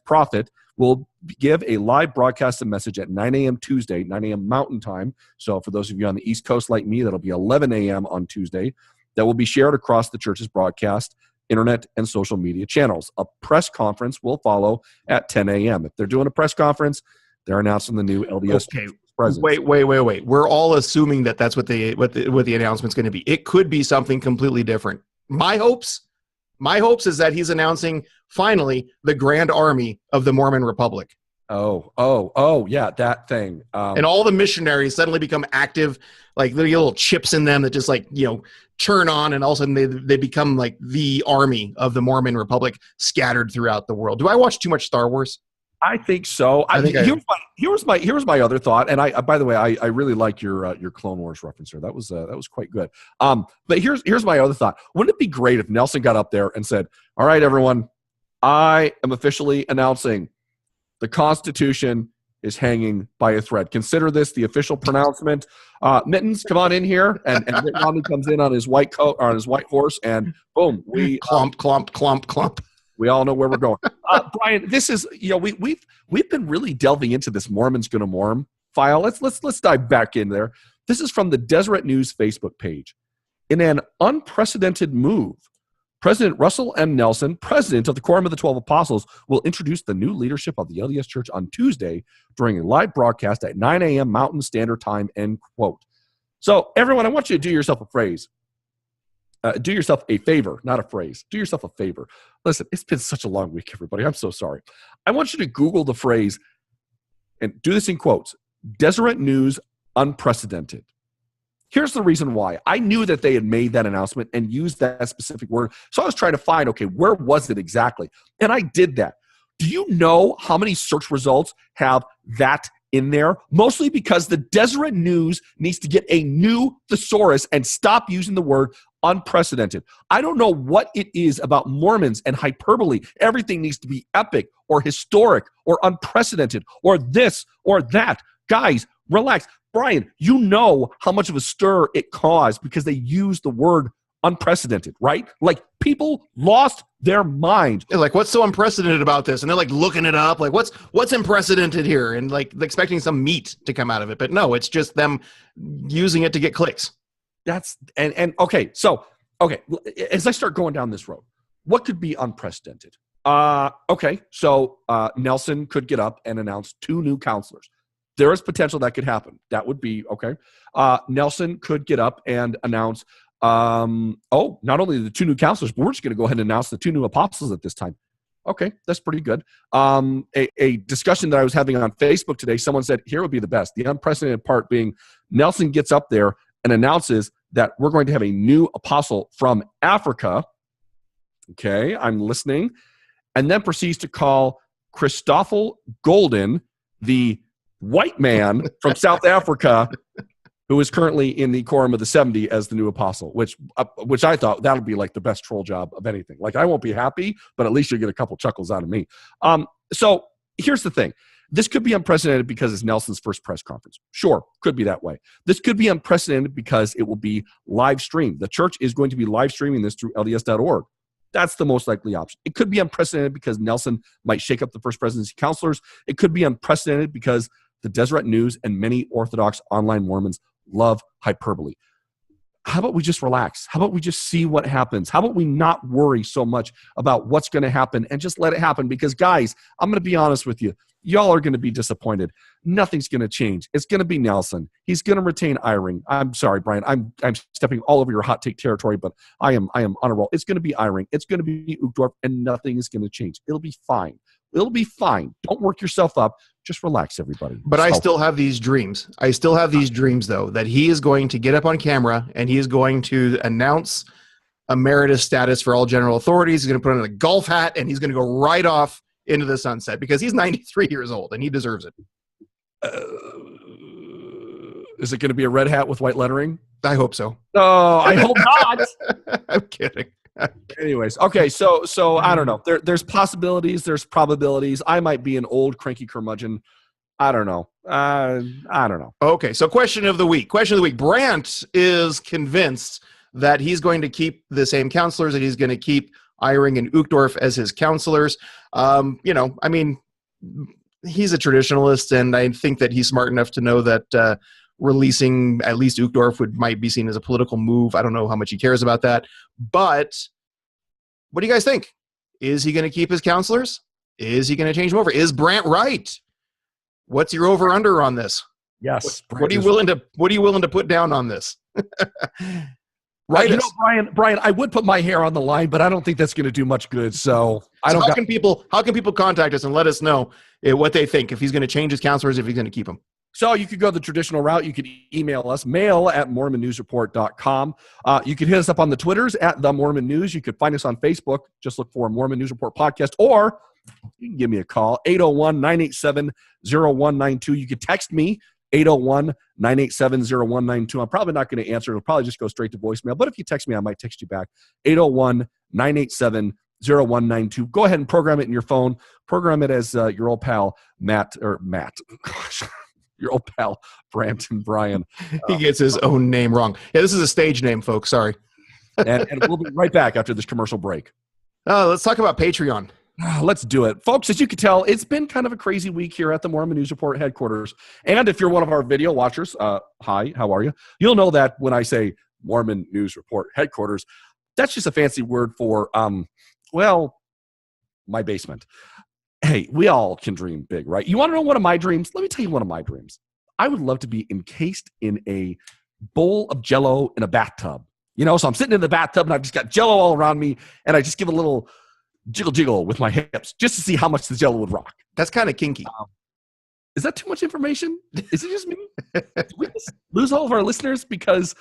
prophet, will give a live broadcast message at 9 a.m. Tuesday, 9 a.m. Mountain Time. So for those of you on the East Coast like me, that'll be 11 a.m. on Tuesday. That will be shared across the church's broadcast internet, and social media channels. A press conference will follow at 10 a.m. If they're doing a press conference, they're announcing the new LDS president. Wait. We're all assuming that that's what the announcement's going to be. It could be something completely different. My hopes is that he's announcing finally the Grand Army of the Mormon Republic. Oh, yeah, that thing. And all the missionaries suddenly become active, like little chips in them that just turn on, and all of a sudden they become like the army of the Mormon Republic scattered throughout the world. Do I watch too much Star Wars? I think so. Here's my other thought, and by the way, I really like your Clone Wars reference here. That was quite good. But here's my other thought. Wouldn't it be great if Nelson got up there and said, "All right, everyone, I am officially announcing the Constitution is hanging by a thread. Consider this the official pronouncement." Mittens, come on in here, and Mitt Romney comes in on his white coat or on his white horse, and boom, we clump. We all know where we're going. Brian, this is we've been really delving into this Mormon's Gonna Morm file. Let's dive back in there. This is from the Deseret News Facebook page. In an unprecedented move, President Russell M. Nelson, president of the Quorum of the 12 Apostles, will introduce the new leadership of the LDS Church on Tuesday during a live broadcast at 9 a.m. Mountain Standard Time, end quote. So, everyone, I want you to do yourself a phrase. Do yourself a favor, not a phrase. Do yourself a favor. Listen, it's been such a long week, everybody. I'm so sorry. I want you to Google the phrase, and do this in quotes, Deseret News unprecedented. Here's the reason why. I knew that they had made that announcement and used that specific word. So I was trying to find, okay, where was it exactly? And I did that. Do you know how many search results have that in there? Mostly because the Deseret News needs to get a new thesaurus and stop using the word unprecedented. I don't know what it is about Mormons and hyperbole. Everything needs to be epic or historic or unprecedented or this or that. Guys, relax. Brian, you know how much of a stir it caused because they used the word unprecedented, right? Like, people lost their mind. They're like, what's so unprecedented about this? And they're like looking it up, like what's unprecedented here, and like expecting some meat to come out of it. But no, it's just them using it to get clicks. Okay. So as I start going down this road, what could be unprecedented? So Nelson could get up and announce 2 new counselors. There is potential that could happen. That would be okay. Nelson could get up and announce, not only the 2 new counselors, but we're just going to go ahead and announce the 2 new apostles at this time. Okay, that's pretty good. A discussion that I was having on Facebook today, someone said, here would be the best. The unprecedented part being Nelson gets up there and announces that we're going to have a new apostle from Africa. Okay, I'm listening. And then proceeds to call Christoffel Golden, the white man from South Africa, who is currently in the Quorum of the 70 as the new apostle, which I thought that would be like the best troll job of anything. Like, I won't be happy, but at least you'll get a couple chuckles out of me. So here's the thing. This could be unprecedented because it's Nelson's first press conference. Sure, could be that way. This could be unprecedented because it will be live streamed. The church is going to be live streaming this through LDS.org. That's the most likely option. It could be unprecedented because Nelson might shake up the first presidency counselors. It could be unprecedented because the Deseret News and many Orthodox online Mormons love hyperbole. How about we just relax? How about we just see what happens? How about we not worry so much about what's going to happen and just let it happen? Because, guys, I'm going to be honest with you. Y'all are going to be disappointed. Nothing's going to change. It's going to be Nelson. He's going to retain Eyring. I'm sorry, Brian. I'm stepping all over your hot take territory, but I am on a roll. It's going to be Eyring. It's going to be Uchtdorf, and nothing is going to change. It'll be fine. It'll be fine. Don't work yourself up. Just relax, everybody. But I still have these dreams. I still have these dreams, though, that he is going to get up on camera and he is going to announce emeritus status for all general authorities. He's going to put on a golf hat and he's going to go right off into the sunset because he's 93 years old and he deserves it. Is it going to be a red hat with white lettering? I hope so. No, I hope not. I'm kidding. Anyways, okay, so I don't know. There's possibilities, there's probabilities. I might be an old cranky curmudgeon. I don't know. I don't know. Okay, so question of the week. Brandt is convinced that he's going to keep the same counselors, that he's going to keep Eyring and Uchtdorf as his counselors. He's a traditionalist, and I think that he's smart enough to know that releasing at least Uchtdorf might be seen as a political move. I don't know how much he cares about that, but what do you guys think? Is he going to keep his counselors? Is he going to change them over? Is Brandt right? What's your over under on this? Yes. What are you willing to put down on this? Right. Brian, I would put my hair on the line, but I don't think that's going to do much good. So how can people contact us and let us know what they think, if he's going to change his counselors, if he's going to keep them? So you could go the traditional route. You could email us, mail@mormonnewsreport.com. You could hit us up on the Twitters @The Mormon News. You could find us on Facebook. Just look for Mormon News Report Podcast, or you can give me a call, 801-987-0192. You could text me, 801-987-0192. I'm probably not going to answer. It'll probably just go straight to voicemail. But if you text me, I might text you back, 801-987-0192. Go ahead and program it in your phone. Program it as your old pal, Matt. Gosh. Your old pal, Brandt and Brian. He gets his own name wrong. Yeah, this is a stage name, folks. Sorry. and we'll be right back after this commercial break. Let's talk about Patreon. Let's do it. Folks, as you can tell, it's been kind of a crazy week here at the Mormon News Report headquarters. And if you're one of our video watchers, hi, how are you? You'll know that when I say Mormon News Report headquarters, that's just a fancy word for, my basement. Hey, we all can dream big, right? You want to know one of my dreams? Let me tell you one of my dreams. I would love to be encased in a bowl of Jello in a bathtub. So I'm sitting in the bathtub and I've just got Jello all around me, and I just give a little jiggle with my hips just to see how much the Jello would rock. That's kind of kinky. Is that too much information? Is it just me? Did we just lose all of our listeners because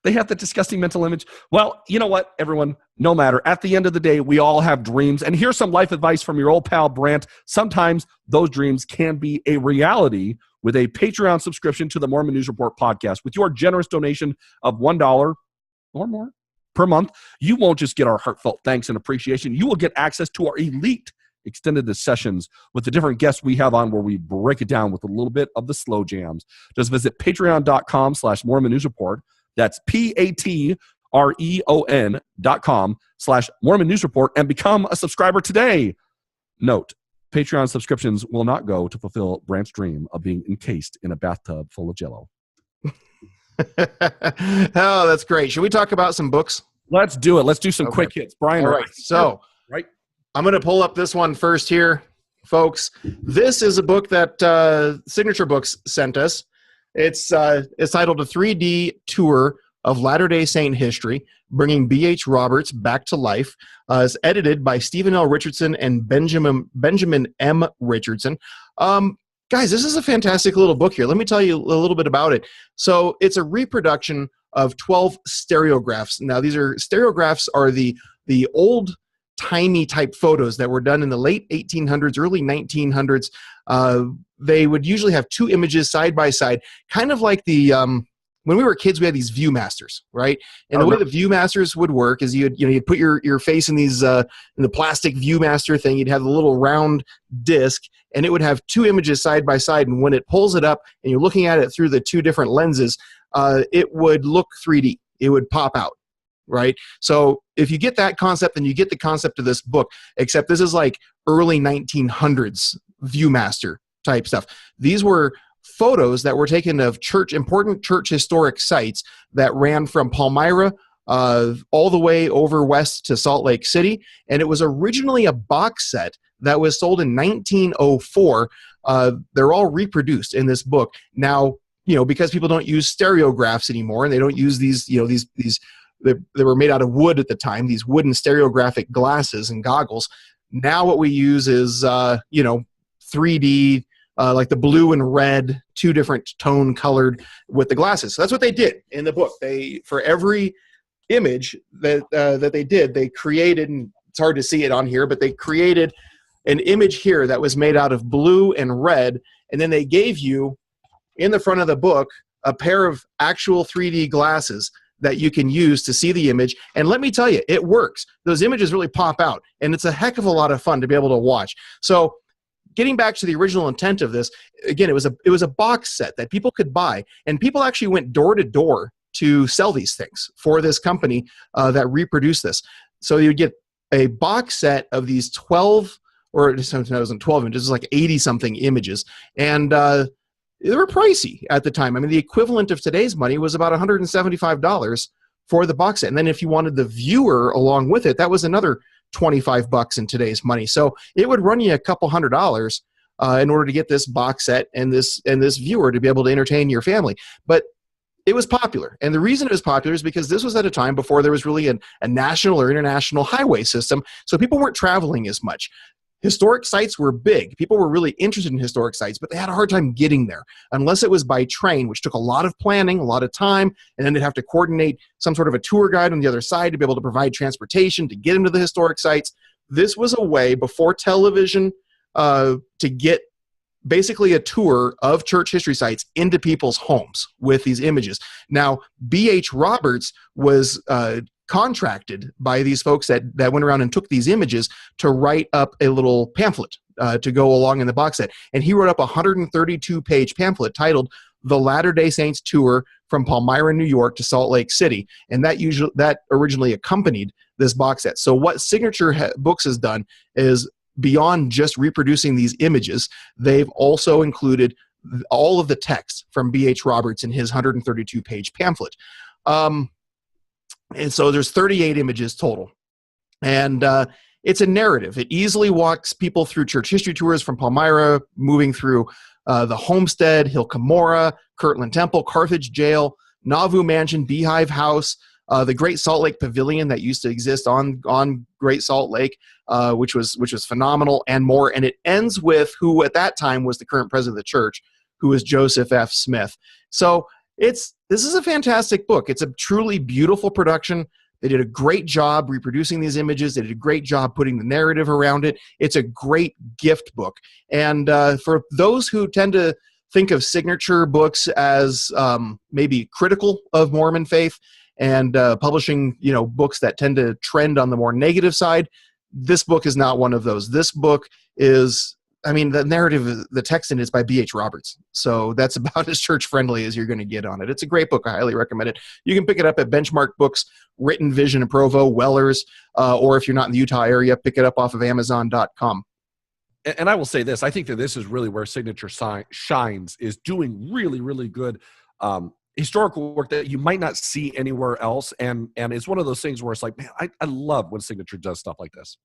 they have that disgusting mental image? Well, you know what, everyone? No matter. At the end of the day, we all have dreams. And here's some life advice from your old pal, Brandt. Sometimes those dreams can be a reality with a Patreon subscription to the Mormon News Report podcast. With your generous donation of $1 or more per month, you won't just get our heartfelt thanks and appreciation. You will get access to our elite extended sessions with the different guests we have on, where we break it down with a little bit of the slow jams. Just visit patreon.com/Mormon News Report. That's patreon.com/Mormon News Report and become a subscriber today. Note, Patreon subscriptions will not go to fulfill Brandt's dream of being encased in a bathtub full of Jello. Oh, that's great. Should we talk about some books? Let's do it. Let's do some quick hits. Brian, all right. So, I'm going to pull up this one first here, folks. This is a book that Signature Books sent us. It's titled A 3D Tour of Latter-day Saint History, Bringing B.H. Roberts Back to Life. It's edited by Stephen L. Richardson and Benjamin M. Richardson. Guys, this is a fantastic little book here. Let me tell you a little bit about it. So it's a reproduction of 12 stereographs. Now, these stereographs are the old-timey type photos that were done in the late 1800s, early 1900s. They would usually have two images side by side, kind of like when we were kids, we had these Viewmasters, right? And the way the Viewmasters would work is you'd put your face in these in the plastic Viewmaster thing. You'd have a little round disc, and it would have two images side by side. And when it pulls it up, and you're looking at it through the two different lenses, it would look 3D. It would pop out, right? So if you get that concept, then you get the concept of this book. Except this is like early 1900s Viewmaster type stuff. These were photos that were taken of important church historic sites that ran from Palmyra all the way over west to Salt Lake City. And it was originally a box set that was sold in 1904. They're all reproduced in this book. Now, because people don't use stereographs anymore, and they don't use these they were made out of wood at the time, these wooden stereographic glasses and goggles. Now what we use is, 3D, like the blue and red, two different tone colored with the glasses. So that's what they did in the book. For every image that they did, they created, and it's hard to see it on here, but they created an image here that was made out of blue and red, and then they gave you, in the front of the book, a pair of actual 3D glasses that you can use to see the image. And let me tell you, it works. Those images really pop out, and it's a heck of a lot of fun to be able to watch. So getting back to the original intent of this, again, it was a box set that people could buy, and people actually went door to door to sell these things for this company that reproduced this. So you get a box set of these 12, or sometimes it wasn't 12 images, it was like 80-something images, and they were pricey at the time. I mean, the equivalent of today's money was about $175 for the box set. And then if you wanted the viewer along with it, that was another $25 in today's money. So it would run you a couple $100 in order to get this box set and this viewer to be able to entertain your family. But it was popular. And the reason it was popular is because this was at a time before there was really a national or international highway system. So people weren't traveling as much. Historic sites were big. People were really interested in historic sites, but they had a hard time getting there unless it was by train, which took a lot of planning, a lot of time, and then they'd have to coordinate some sort of a tour guide on the other side to be able to provide transportation to get them to the historic sites. This was a way before television to get basically a tour of church history sites into people's homes with these images. Now, B.H. Roberts was contracted by these folks that went around and took these images to write up a little pamphlet to go along in the box set. And he wrote up a 132-page pamphlet titled The Latter-day Saints Tour from Palmyra, New York to Salt Lake City. And that originally accompanied this box set. So what Signature Books has done is, beyond just reproducing these images, they've also included all of the text from B.H. Roberts in his 132-page pamphlet. And so there's 38 images total. And it's a narrative. It easily walks people through church history tours from Palmyra, moving through the Homestead, Hill Cumorah, Kirtland Temple, Carthage Jail, Nauvoo Mansion, Beehive House, the Great Salt Lake Pavilion that used to exist on Great Salt Lake, which was phenomenal, and more. And it ends with who at that time was the current president of the church, who was Joseph F. Smith. So this is a fantastic book. It's a truly beautiful production. They did a great job reproducing these images. They did a great job putting the narrative around it. It's a great gift book. And for those who tend to think of Signature Books as maybe critical of Mormon faith and publishing, books that tend to trend on the more negative side, this book is not one of those. This book is, the narrative, the text in it is by B.H. Roberts. So that's about as church-friendly as you're going to get on it. It's a great book. I highly recommend it. You can pick it up at Benchmark Books, Written Vision in Provo, Weller's, or if you're not in the Utah area, pick it up off of Amazon.com. And I will say this. I think that this is really where Signature shines, is doing really, really good historical work that you might not see anywhere else. And it's one of those things where it's like, man, I love when Signature does stuff like this.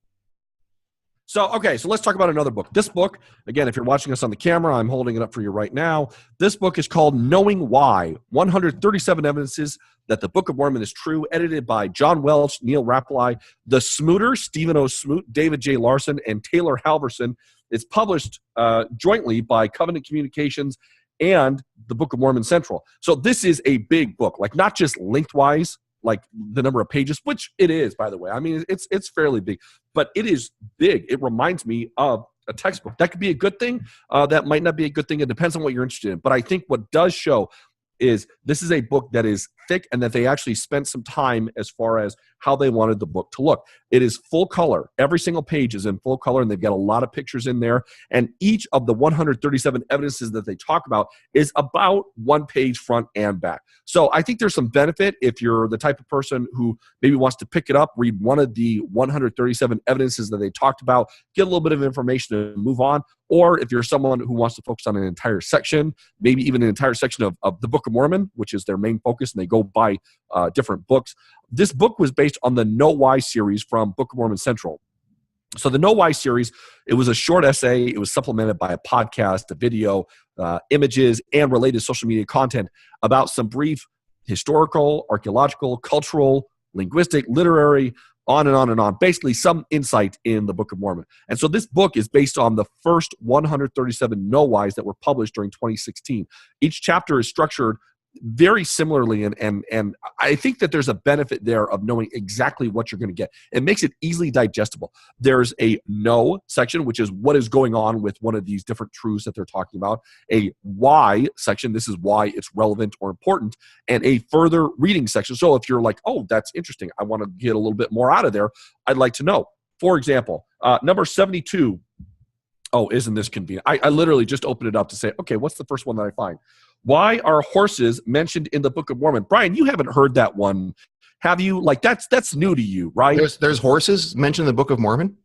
So let's talk about another book. This book, again, if you're watching us on the camera, I'm holding it up for you right now. This book is called Knowing Why, 137 Evidences That the Book of Mormon is True, edited by John Welch, Neil Rappleye, The Smooter, Stephen O. Smoot, David J. Larson, and Taylor Halverson. It's published jointly by Covenant Communications and the Book of Mormon Central. So this is a big book, like not just lengthwise, like the number of pages, which it is, by the way. It's fairly big, but it is big. It reminds me of a textbook. That could be a good thing. That might not be a good thing. It depends on what you're interested in. But I think what does show is this is a book that is thick and that they actually spent some time as far as how they wanted the book to look. It is full color. Every single page is in full color, and they've got a lot of pictures in there. And each of the 137 evidences that they talk about is about one page front and back. So I think there's some benefit if you're the type of person who maybe wants to pick it up, read one of the 137 evidences that they talked about, get a little bit of information and move on. Or if you're someone who wants to focus on an entire section, maybe even an entire section of the Book of Mormon, which is their main focus, and they go by different books. This book was based on the Know Why series from Book of Mormon Central. So the Know Why series, it was a short essay. It was supplemented by a podcast, a video, images, and related social media content about some brief historical, archaeological, cultural, linguistic, literary, on and on and on, basically some insight in the Book of Mormon. And so this book is based on the first 137 Know Whys that were published during 2016. Each chapter is structured very similarly, and I think that there's a benefit there of knowing exactly what you're going to get. It makes it easily digestible. There's a know section, which is what is going on with one of these different truths that they're talking about. A why section, this is why it's relevant or important, and a further reading section. So if you're like, oh, that's interesting, I want to get a little bit more out of there, I'd like to know. For example, number 72. Oh, isn't this convenient? I literally just opened it up to say, okay, what's the first one that I find? Why are horses mentioned in the Book of Mormon? Brian, you haven't heard that one, have you? Like that's new to you, right? There's horses mentioned in the Book of Mormon?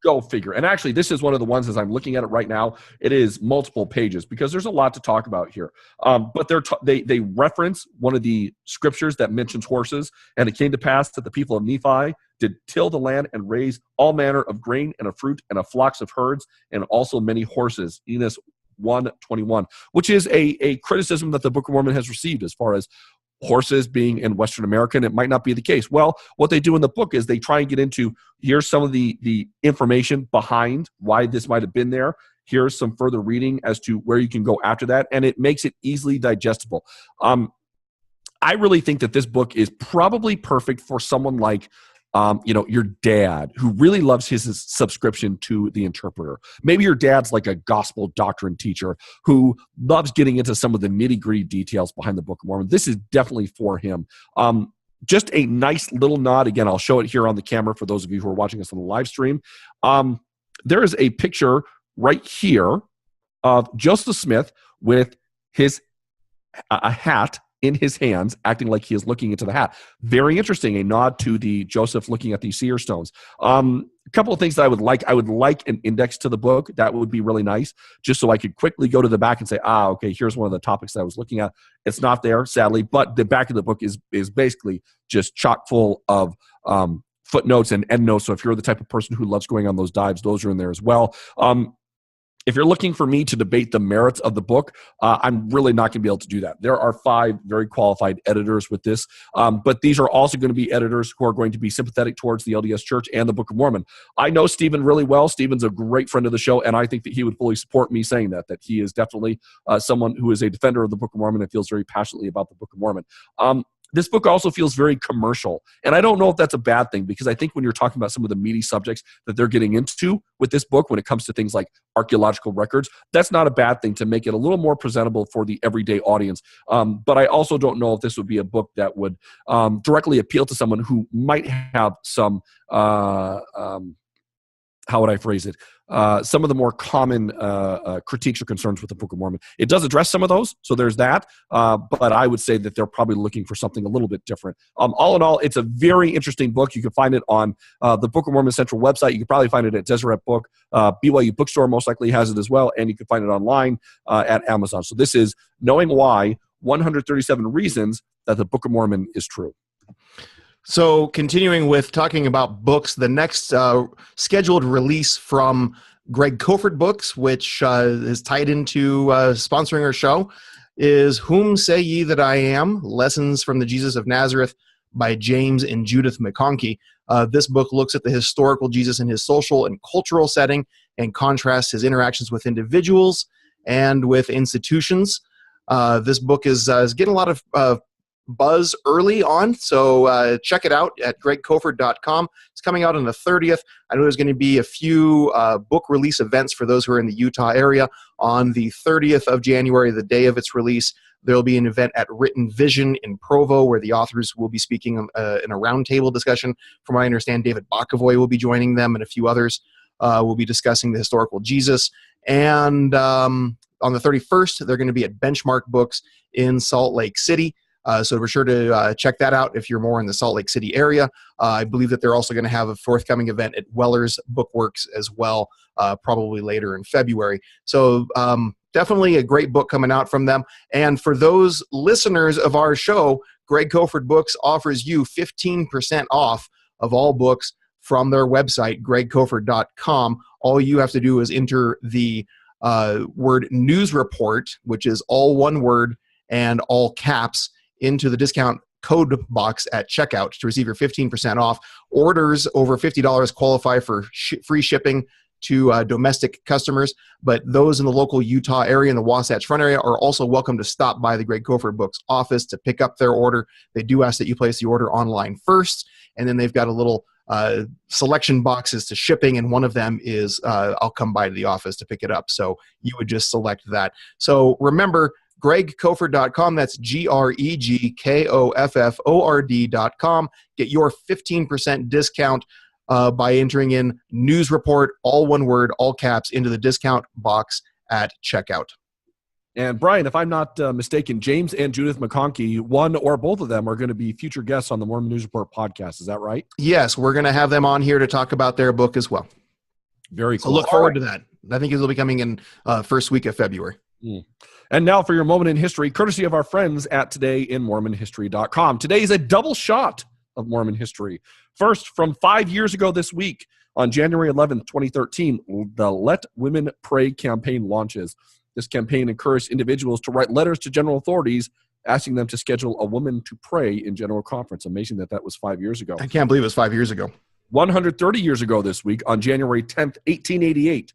Go figure. And actually, this is one of the ones, as I'm looking at it right now, it is multiple pages because there's a lot to talk about here. But they reference one of the scriptures that mentions horses. And it came to pass that the people of Nephi did till the land and raise all manner of grain and of fruit and of flocks of herds and also many horses. Enos 1:21, which is a criticism that the Book of Mormon has received as far as horses being in Western America, and it might not be the case. Well, what they do in the book is they try and get into, here's some of the information behind why this might have been there. Here's some further reading as to where you can go after that, and it makes it easily digestible. I really think that this book is probably perfect for someone like your dad who really loves his subscription to the Interpreter. Maybe your dad's like a gospel doctrine teacher who loves getting into some of the nitty-gritty details behind the Book of Mormon. This is definitely for him. Just a nice little nod. Again, I'll show it here on the camera for those of you who are watching us on the live stream. There is a picture right here of Joseph Smith with a hat in his hands, acting like he is looking into the hat. Very interesting. A nod to the Joseph looking at these seer stones. A couple of things that I would like. I would like an index to the book. That would be really nice, just so I could quickly go to the back and say, okay, here's one of the topics that I was looking at. It's not there, sadly, but the back of the book is basically just chock full of footnotes and endnotes. So if you're the type of person who loves going on those dives, those are in there as well. If you're looking for me to debate the merits of the book, I'm really not going to be able to do that. There are 5 very qualified editors with this, but these are also going to be editors who are going to be sympathetic towards the LDS Church and the Book of Mormon. I know Stephen really well. Stephen's a great friend of the show, and I think that he would fully support me saying that he is definitely someone who is a defender of the Book of Mormon and feels very passionately about the Book of Mormon. This book also feels very commercial, and I don't know if that's a bad thing, because I think when you're talking about some of the meaty subjects that they're getting into with this book, when it comes to things like archaeological records, that's not a bad thing to make it a little more presentable for the everyday audience. But I also don't know if this would be a book that would directly appeal to someone who might have some, how would I phrase it? Some of the more common critiques or concerns with the Book of Mormon. It does address some of those, so there's that. But I would say that they're probably looking for something a little bit different. All in all, it's a very interesting book. You can find it on the Book of Mormon Central website. You can probably find it at Deseret Book. BYU Bookstore most likely has it as well, and you can find it online at Amazon. So this is Knowing Why, 137 Reasons That the Book of Mormon is True. So continuing with talking about books, the next scheduled release from Greg Kofort Books, which is tied into sponsoring our show, is Whom Say Ye That I Am? Lessons from the Jesus of Nazareth by James and Judith McConkie. This book looks at the historical Jesus in his social and cultural setting and contrasts his interactions with individuals and with institutions. This book is getting a lot of buzz early on, so check it out at gregkofort.com. It's coming out on the 30th. I know there's going to be a few book release events for those who are in the Utah area. On the 30th of January, the day of its release, there will be an event at Written Vision in Provo where the authors will be speaking in a roundtable discussion. From what I understand, David Bokovoy will be joining them, and a few others will be discussing the historical Jesus. And on the 31st, they're going to be at Benchmark Books in Salt Lake City. So be sure to check that out if you're more in the Salt Lake City area. I believe that they're also going to have a forthcoming event at Weller's Bookworks as well, probably later in February. So definitely a great book coming out from them. And for those listeners of our show, Greg Kofort Books offers you 15% off of all books from their website, gregkofort.com. All you have to do is enter the word news report, which is all one word and all caps, into the discount code box at checkout to receive your 15% off. Orders over $50 qualify for free shipping to domestic customers, but those in the local Utah area and the Wasatch Front area are also welcome to stop by the Greg Kofort Books office to pick up their order. They do ask that you place the order online first, and then they've got a little selection boxes to shipping, and one of them is I'll come by to the office to pick it up. So you would just select that. So remember, gregkofort.com. That's gregkofort.com. Get your 15% discount by entering in news report, all one word, all caps, into the discount box at checkout. And Brian, if I'm not mistaken, James and Judith McConkie, one or both of them, are going to be future guests on the Mormon News Report podcast. Is that right? Yes, we're going to have them on here to talk about their book as well. Very So cool. look forward to that. I think it'll be coming in first week of February. And now for your moment in history, courtesy of our friends at todayinmormonhistory.com. Today is a double shot of Mormon history. First, from 5 years ago this week, on January 11th, 2013, the Let Women Pray campaign launches. This campaign encouraged individuals to write letters to general authorities asking them to schedule a woman to pray in general conference. Amazing that was 5 years ago. I can't believe it was 5 years ago. 130 years ago this week, on January 10th, 1888,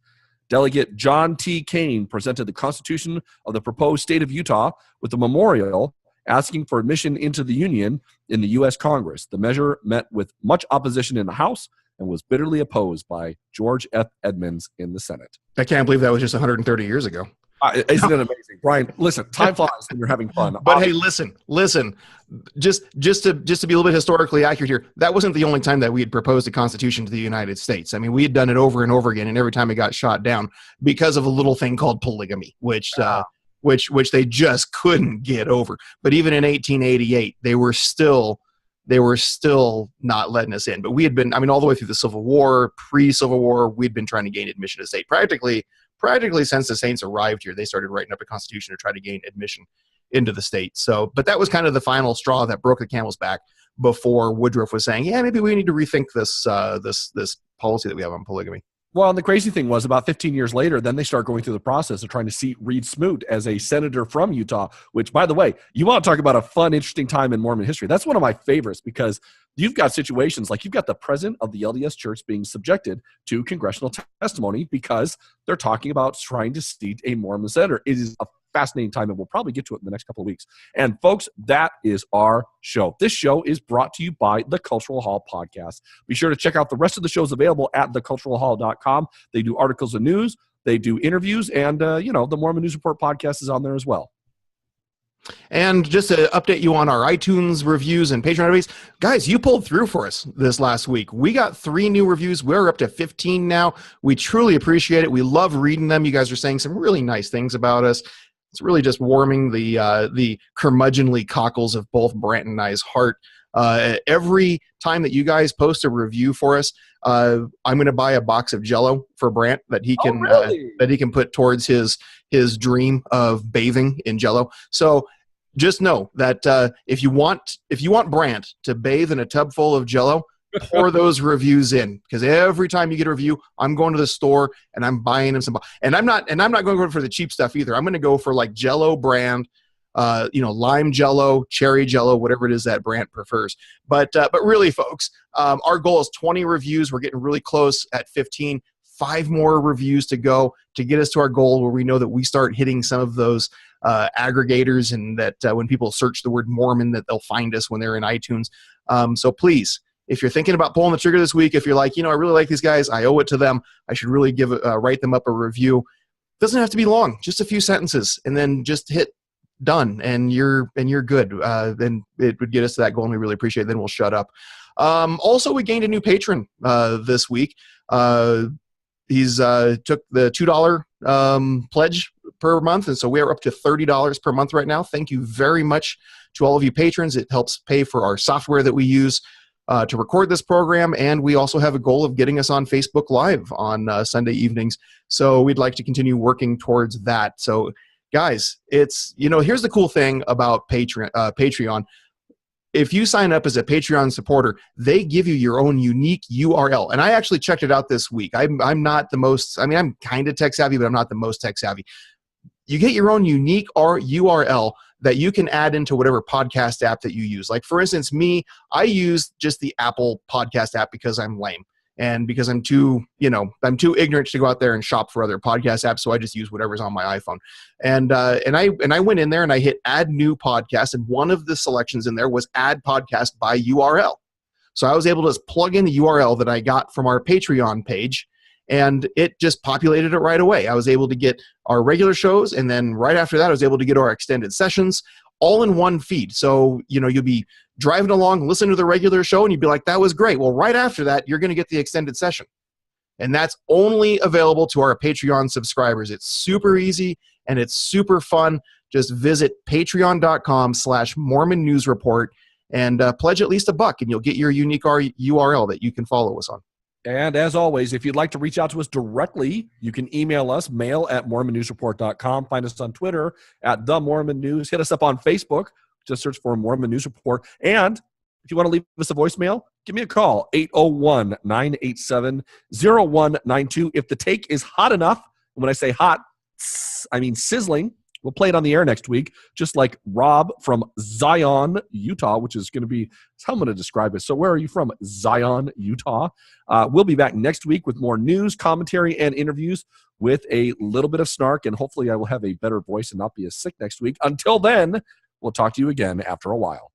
Delegate John T. Kane presented the Constitution of the proposed state of Utah with a memorial asking for admission into the Union in the U.S. Congress. The measure met with much opposition in the House and was bitterly opposed by George F. Edmunds in the Senate. I can't believe that was just 130 years ago. Isn't it amazing? Brian, listen, time flies when you're having fun. But hey, listen, just to be a little bit historically accurate here, that wasn't the only time that we had proposed a constitution to the United States. I mean, we had done it over and over again, and every time it got shot down because of a little thing called polygamy, which they just couldn't get over. But even in 1888, they were still not letting us in. But we had been, all the way through the Civil War, pre-Civil War, we'd been trying to gain admission to the state. Practically since the Saints arrived here, they started writing up a constitution to try to gain admission into the state. So, but that was kind of the final straw that broke the camel's back before Woodruff was saying, yeah, maybe we need to rethink this policy that we have on polygamy. Well, and the crazy thing was about 15 years later, then they start going through the process of trying to seat Reed Smoot as a senator from Utah, which, by the way, you want to talk about a fun, interesting time in Mormon history. That's one of my favorites because you've got situations like you've got the president of the LDS Church being subjected to congressional testimony because they're talking about trying to seat a Mormon senator. It is a fascinating time, and we'll probably get to it in the next couple of weeks. And folks, that is our show. This show is brought to you by the Cultural Hall Podcast. Be sure to check out the rest of the shows available at theculturalhall.com. They do articles and news, they do interviews, and the Mormon News Report podcast is on there as well. And just to update you on our iTunes reviews and Patreon reviews, guys, you pulled through for us this last week. We got 3 new reviews. We're up to 15 now. We truly appreciate it. We love reading them. You guys are saying some really nice things about us. It's really just warming the curmudgeonly cockles of both Brandt and I's heart. Every time that you guys post a review for us, I'm going to buy a box of Jello for Brandt that he can put towards his dream of bathing in Jello. So just know that if you want Brandt to bathe in a tub full of Jello, pour those reviews in, because every time you get a review, I'm going to the store and I'm buying him some. And I'm not going to go for the cheap stuff either. I'm going to go for like Jello brand, lime Jello, cherry Jello, whatever it is that Brandt prefers. But really, folks, our goal is 20 reviews. We're getting really close at 15. 5 more reviews to go to get us to our goal, where we know that we start hitting some of those aggregators, and that when people search the word Mormon, that they'll find us when they're in iTunes. So please, if you're thinking about pulling the trigger this week, if you're like, I really like these guys, I owe it to them, I should really write them up a review. It doesn't have to be long, just a few sentences, and then just hit done, and you're good. Then it would get us to that goal, and we really appreciate it. Then we'll shut up. Also, we gained a new patron this week. He's took the $2 pledge per month, and so we are up to $30 per month right now. Thank you very much to all of you patrons. It helps pay for our software that we use to record this program, and we also have a goal of getting us on Facebook Live on Sunday evenings. So we'd like to continue working towards that. So, guys, it's here's the cool thing about Patreon. If you sign up as a Patreon supporter, they give you your own unique URL. And I actually checked it out this week. I'm not the most, I'm kind of tech savvy, but I'm not the most tech savvy. You get your own unique URL that you can add into whatever podcast app that you use. Like, for instance, me, I use just the Apple podcast app because I'm lame. And because I'm too ignorant to go out there and shop for other podcast apps, so I just use whatever's on my iPhone. And I went in there and I hit add new podcast, and one of the selections in there was add podcast by URL. So I was able to just plug in the URL that I got from our Patreon page, and it just populated it right away. I was able to get our regular shows, and then right after that, I was able to get our extended sessions all in one feed. So, you'll be driving along, listening to the regular show, and you'd be like, that was great. Well, right after that, you're going to get the extended session. And that's only available to our Patreon subscribers. It's super easy and it's super fun. Just visit patreon.com/Mormon News Report and pledge at least $1, and you'll get your unique URL that you can follow us on. And as always, if you'd like to reach out to us directly, you can email us, mail@mormonnewsreport.com. Find us on Twitter @The Mormon News. Hit us up on Facebook. Just search for Mormon News Report. And if you want to leave us a voicemail, give me a call, 801-987-0192. If the take is hot enough, and when I say hot, I mean sizzling, we'll play it on the air next week, just like Rob from Zion, Utah, which is going to be how I'm going to describe it. So where are you from? Zion, Utah. We'll be back next week with more news, commentary, and interviews with a little bit of snark, and hopefully I will have a better voice and not be as sick next week. Until then, we'll talk to you again after a while.